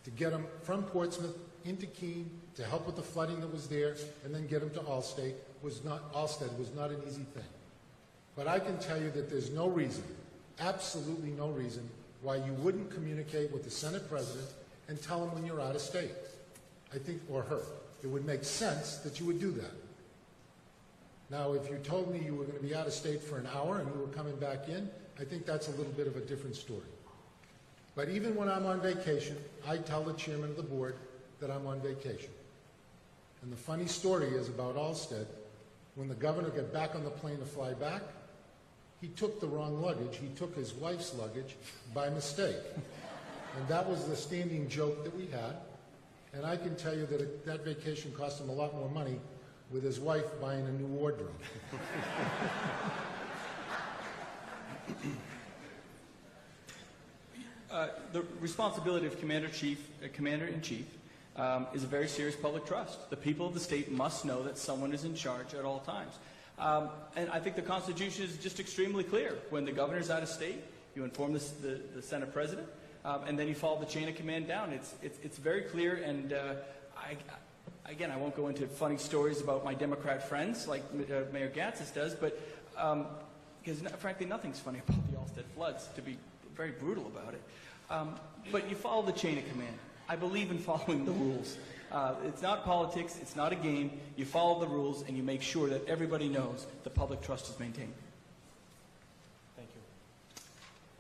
to get them from Portsmouth into Keene to help with the flooding that was there, and then get them to Allstead was not an easy thing. But I can tell you that there's no reason, absolutely no reason, why you wouldn't communicate with the Senate President and tell him when you're out of state. I think, or her. It would make sense that you would do that. Now, if you told me you were going to be out of state for an hour and you were coming back in, I think that's a little bit of a different story. But even when I'm on vacation, I tell the chairman of the board that I'm on vacation. And the funny story is about Allstead, when the governor got back on the plane to fly back, he took the wrong luggage. He took his wife's luggage by mistake. And that was the standing joke that we had. And I can tell you that that vacation cost him a lot more money with his wife buying a new wardrobe. The responsibility of Commander-in-Chief is a very serious public trust. The people of the state must know that someone is in charge at all times. And I think the Constitution is just extremely clear. When the governor's out of state, you inform the Senate President, and then you follow the chain of command down. It's very clear, and again, I won't go into funny stories about my Democrat friends like Mayor Gatsas does, but because frankly, nothing's funny about the Allsted floods, to be very brutal about it. But you follow the chain of command. I believe in following the rules. It's not politics. It's not a game. You follow the rules, and you make sure that everybody knows the public trust is maintained. Thank you.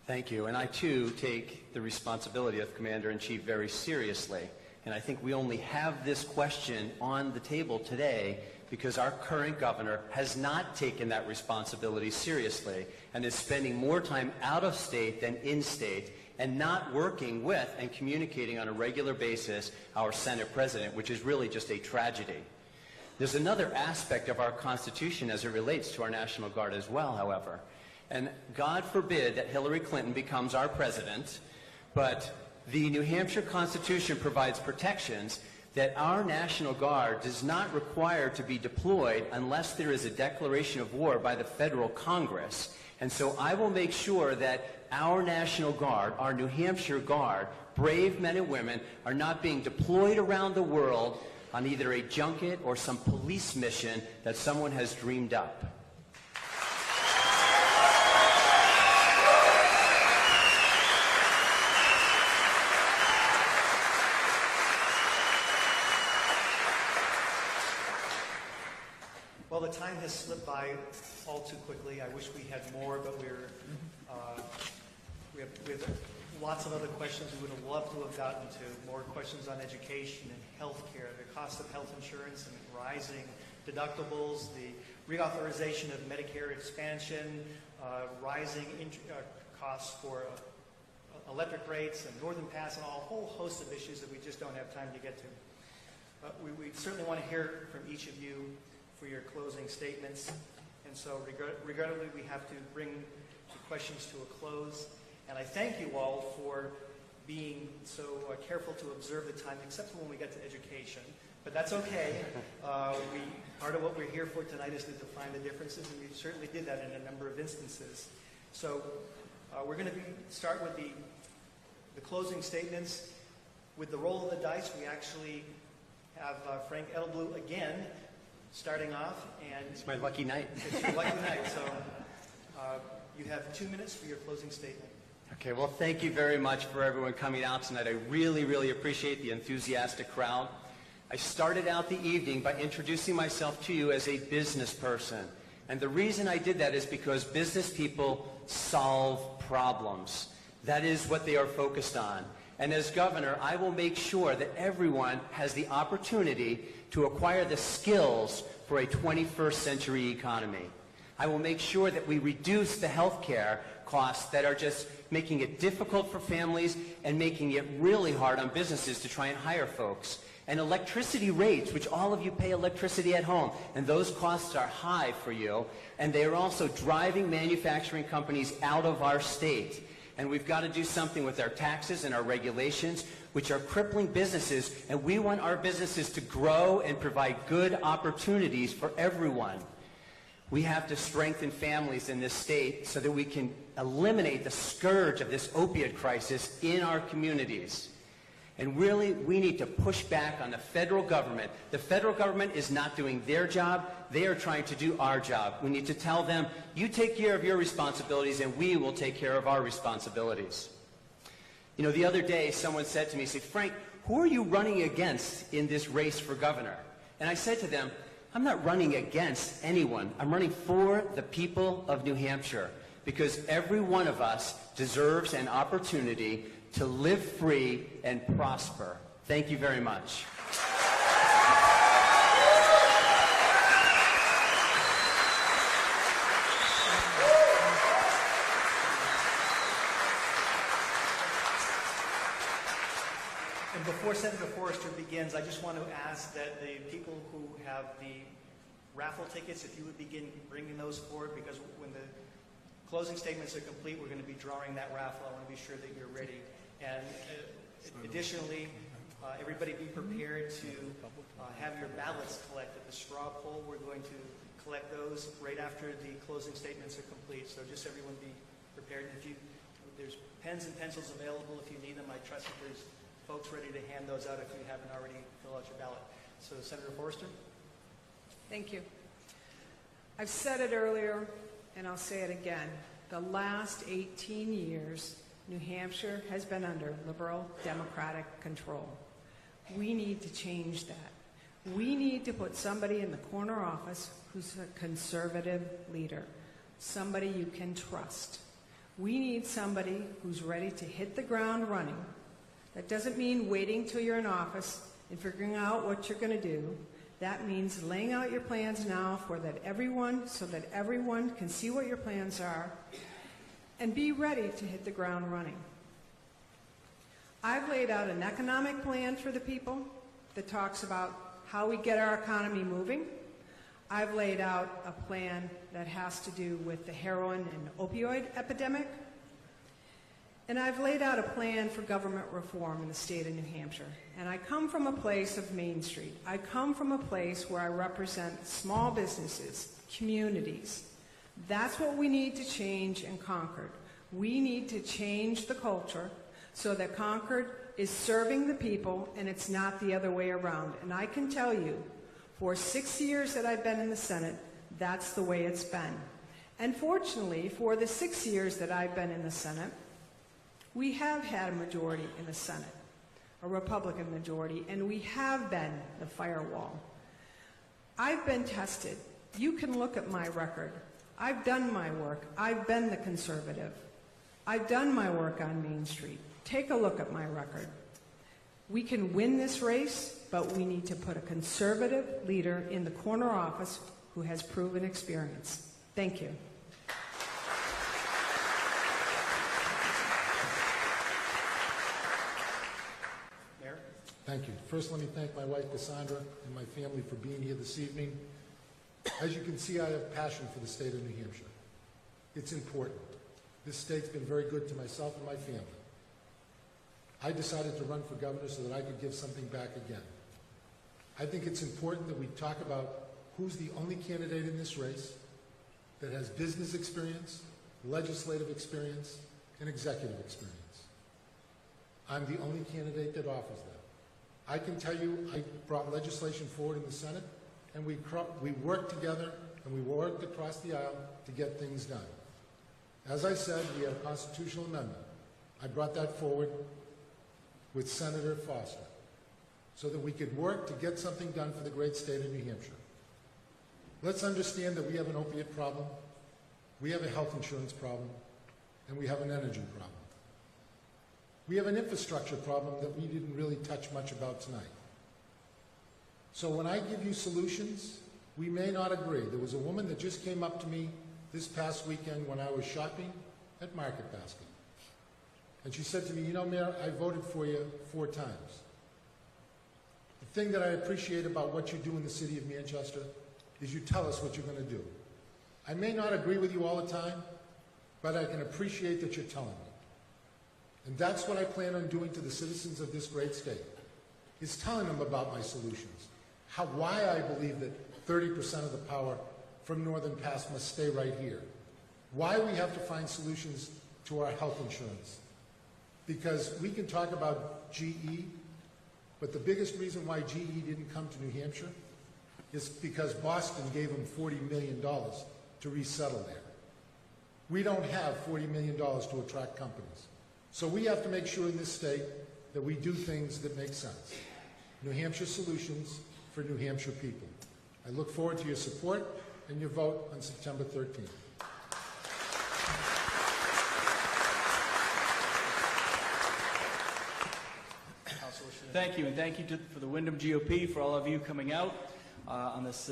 Thank you. And I, too, take the responsibility of Commander-in-Chief very seriously. And I think we only have this question on the table today because our current governor has not taken that responsibility seriously and is spending more time out of state than in state and not working with and communicating on a regular basis our Senate President, which is really just a tragedy. There's another aspect of our Constitution as it relates to our National Guard as well, however. And God forbid that Hillary Clinton becomes our president, but the New Hampshire Constitution provides protections that our National Guard does not require to be deployed unless there is a declaration of war by the federal Congress. And so I will make sure that our National Guard, our New Hampshire Guard, brave men and women, are not being deployed around the world on either a junket or some police mission that someone has dreamed up. Well, the time has slipped by all too quickly. I wish we had more, but we have lots of other questions we would have loved to have gotten to. More questions on education and health care, the cost of health insurance and rising deductibles, the reauthorization of Medicare expansion, rising costs for electric rates and Northern Pass, and a whole host of issues that we just don't have time to get to. We certainly want to hear from each of you for your closing statements. And so regrettably, we have to bring the questions to a close. And I thank you all for being so careful to observe the time, except for when we get to education. But that's okay. Part of what we're here for tonight is to define the differences, and we certainly did that in a number of instances. So we're going to start with the closing statements. With the roll of the dice, we actually have Frank Edelblut again starting off, and It's my lucky night. it's your lucky night. So you have 2 minutes for your closing statement. Okay, well, thank you very much for everyone coming out tonight. I really, really appreciate the enthusiastic crowd. I started out the evening by introducing myself to you as a business person. And the reason I did that is because business people solve problems. That is what they are focused on. And as governor, I will make sure that everyone has the opportunity to acquire the skills for a 21st century economy. I will make sure that we reduce the health care costs that are just making it difficult for families and making it really hard on businesses to try and hire folks. And electricity rates, which all of you pay electricity at home, and those costs are high for you, and they are also driving manufacturing companies out of our state. And we've got to do something with our taxes and our regulations, which are crippling businesses, and we want our businesses to grow and provide good opportunities for everyone. We have to strengthen families in this state so that we can eliminate the scourge of this opiate crisis in our communities. And really, we need to push back on the federal government. The federal government is not doing their job. They are trying to do our job. We need to tell them, you take care of your responsibilities and we will take care of our responsibilities. You know, the other day, someone said to me, say, Frank, who are you running against in this race for governor? And I said to them, I'm not running against anyone. I'm running for the people of New Hampshire, because every one of us deserves an opportunity to live free and prosper. Thank you very much. And before Senator Forrester begins, I just want to ask that the people who have the raffle tickets, if you would begin bringing those forward, because when the closing statements are complete, we're going to be drawing that raffle. I want to be sure that you're ready. And additionally, everybody be prepared to have your ballots collected. The straw poll, we're going to collect those right after the closing statements are complete. So just everyone be prepared. And if there's pens and pencils available if you need them. I trust that there's folks ready to hand those out if you haven't already filled out your ballot. So Senator Forrester. Thank you. I've said it earlier, and I'll say it again. The last 18 years, New Hampshire has been under liberal Democratic control. We need to change that. We need to put somebody in the corner office who's a conservative leader, somebody you can trust. We need somebody who's ready to hit the ground running. That doesn't mean waiting till you're in office and figuring out what you're going to do. That means laying out your plans now so that everyone can see what your plans are and be ready to hit the ground running. I've laid out an economic plan for the people that talks about how we get our economy moving. I've laid out a plan that has to do with the heroin and opioid epidemic. And I've laid out a plan for government reform in the state of New Hampshire. And I come from a place of Main Street. I come from a place where I represent small businesses, communities. That's what we need to change in Concord. We need to change the culture so that Concord is serving the people and it's not the other way around. And I can tell you, for 6 years that I've been in the Senate, that's the way it's been. And fortunately, for the 6 years that I've been in the Senate, we have had a majority in the Senate, a Republican majority, and we have been the firewall. I've been tested. You can look at my record. I've done my work. I've been the conservative. I've done my work on Main Street. Take a look at my record. We can win this race, but we need to put a conservative leader in the corner office who has proven experience. Thank you. Mayor? Thank you. First, let me thank my wife, Cassandra, and my family for being here this evening. As you can see, I have passion for the state of New Hampshire. It's important. This state's been very good to myself and my family. I decided to run for governor so that I could give something back again. I think it's important that we talk about who's the only candidate in this race that has business experience, legislative experience, and executive experience. I'm the only candidate that offers that. I can tell you I brought legislation forward in the Senate, and we worked together and we worked across the aisle to get things done. As I said, we had a constitutional amendment. I brought that forward with Senator Forrester so that we could work to get something done for the great state of New Hampshire. Let's understand that we have an opiate problem, we have a health insurance problem, and we have an energy problem. We have an infrastructure problem that we didn't really touch much about tonight. So when I give you solutions, we may not agree. There was a woman that just came up to me this past weekend when I was shopping at Market Basket. And she said to me, you know, Mayor, I voted for you 4 times. The thing that I appreciate about what you do in the city of Manchester is you tell us what you're going to do. I may not agree with you all the time, but I can appreciate that you're telling me. And that's what I plan on doing to the citizens of this great state, is telling them about my solutions, why I believe that 30% of the power from Northern Pass must stay right here, why we have to find solutions to our health insurance. Because we can talk about GE, but the biggest reason why GE didn't come to New Hampshire is because Boston gave them $40 million to resettle there. We don't have $40 million to attract companies. So we have to make sure in this state that we do things that make sense. New Hampshire solutions for New Hampshire people. I look forward to your support and your vote on September 13th. Thank you, and thank you for the Windham GOP, for all of you coming out on this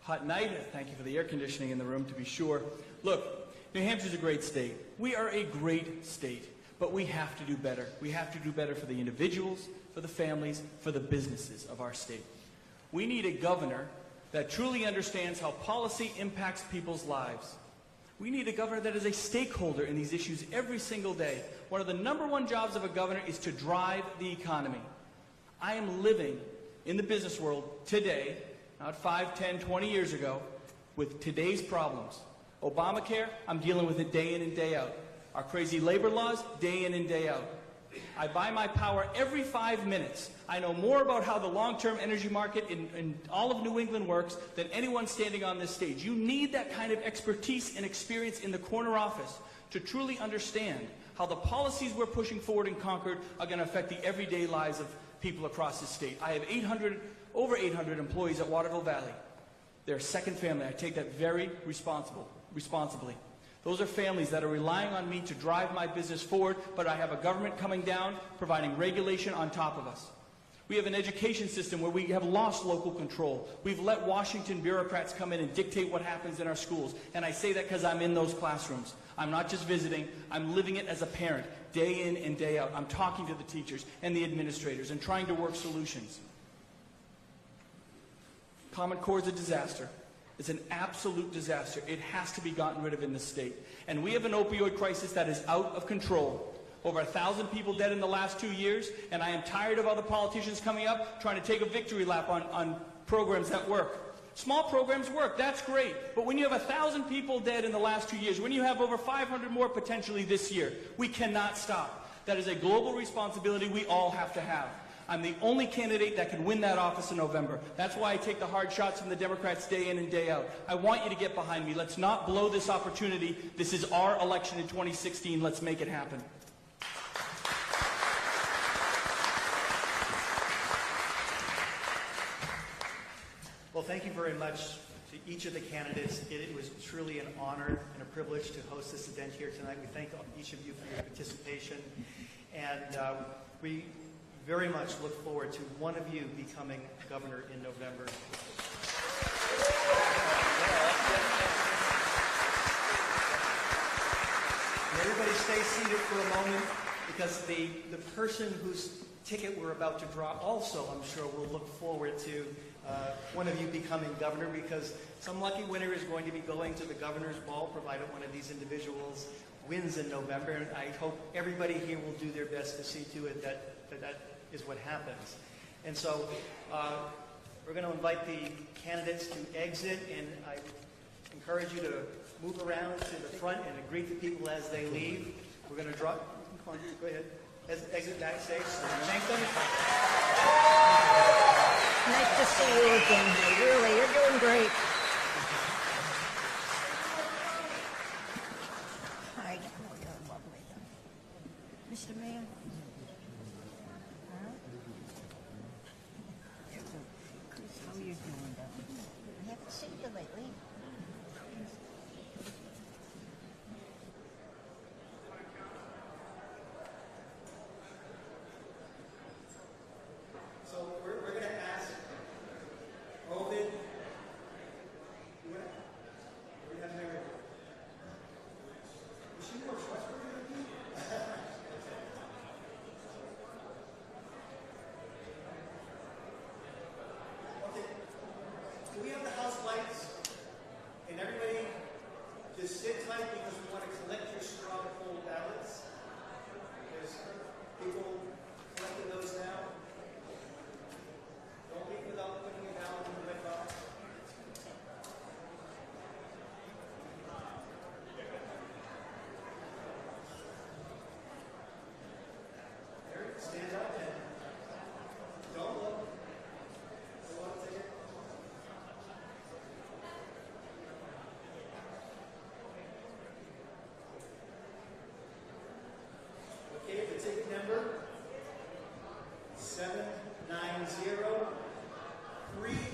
hot night. Thank you for the air conditioning in the room, to be sure. Look, New Hampshire's a great state. We are a great state. but we have to do better. We have to do better for the individuals, for the families, for the businesses of our state. We need a governor that truly understands how policy impacts people's lives. We need a governor that is a stakeholder in these issues every single day. One of the #1 jobs of a governor is to drive the economy. I am living in the business world today, not 5, 10, 20 years ago, with today's problems. Obamacare, I'm dealing with it day in and day out. Our crazy labor laws, day in and day out. I buy my power every 5 minutes. I know more about how the long-term energy market in all of New England works than anyone standing on this stage. You need that kind of expertise and experience in the corner office to truly understand how the policies we're pushing forward in Concord are going to affect the everyday lives of people across the state. I have over 800 employees at Waterville Valley. They're a second family. I take that very responsibly. Those are families that are relying on me to drive my business forward, but I have a government coming down, providing regulation on top of us. We have an education system where we have lost local control. We've let Washington bureaucrats come in and dictate what happens in our schools. And I say that because I'm in those classrooms. I'm not just visiting, I'm living it as a parent, day in and day out. I'm talking to the teachers and the administrators and trying to work solutions. Common Core is a disaster. It's an absolute disaster. It has to be gotten rid of in this state. And we have an opioid crisis that is out of control. Over 1,000 people dead in the last 2 years, and I am tired of other politicians coming up trying to take a victory lap on programs that work. Small programs work, that's great. But when you have 1,000 people dead in the last 2 years, when you have over 500 more potentially this year, we cannot stop. That is a global responsibility we all have to have. I'm the only candidate that can win that office in November. That's why I take the hard shots from the Democrats day in and day out. I want you to get behind me. Let's not blow this opportunity. This is our election in 2016. Let's make it happen. Well, thank you very much to each of the candidates. It was truly an honor and a privilege to host this event here tonight. We thank each of you for your participation. And we very much look forward to one of you becoming governor in November. Everybody stay seated for a moment, because the person whose ticket we're about to draw also, I'm sure, will look forward to one of you becoming governor, because some lucky winner is going to be going to the governor's ball, provided one of these individuals wins in November. And I hope everybody here will do their best to see to it that is what happens. And so we're going to invite the candidates to exit, and I encourage you to move around to the front and greet the people as they leave. We're going to draw. Come on, go ahead. Exit backstage. Thank them. Nice to see you again. Really, you're doing great. Hi. Oh, you're lovely. Mr. Mayor. How are you doing, darling? I haven't seen you lately. So we're going to ask Ovid. We have Mary. Is she more trustworthy than me? Okay. Do we have the house lights? And everybody just sit tight, because we want to collect your straw poll ballots. There's people collecting those now. Don't leave without putting it down in the red box. There, stand up and don't look. Go on, take it. Okay, the ticket number 790-3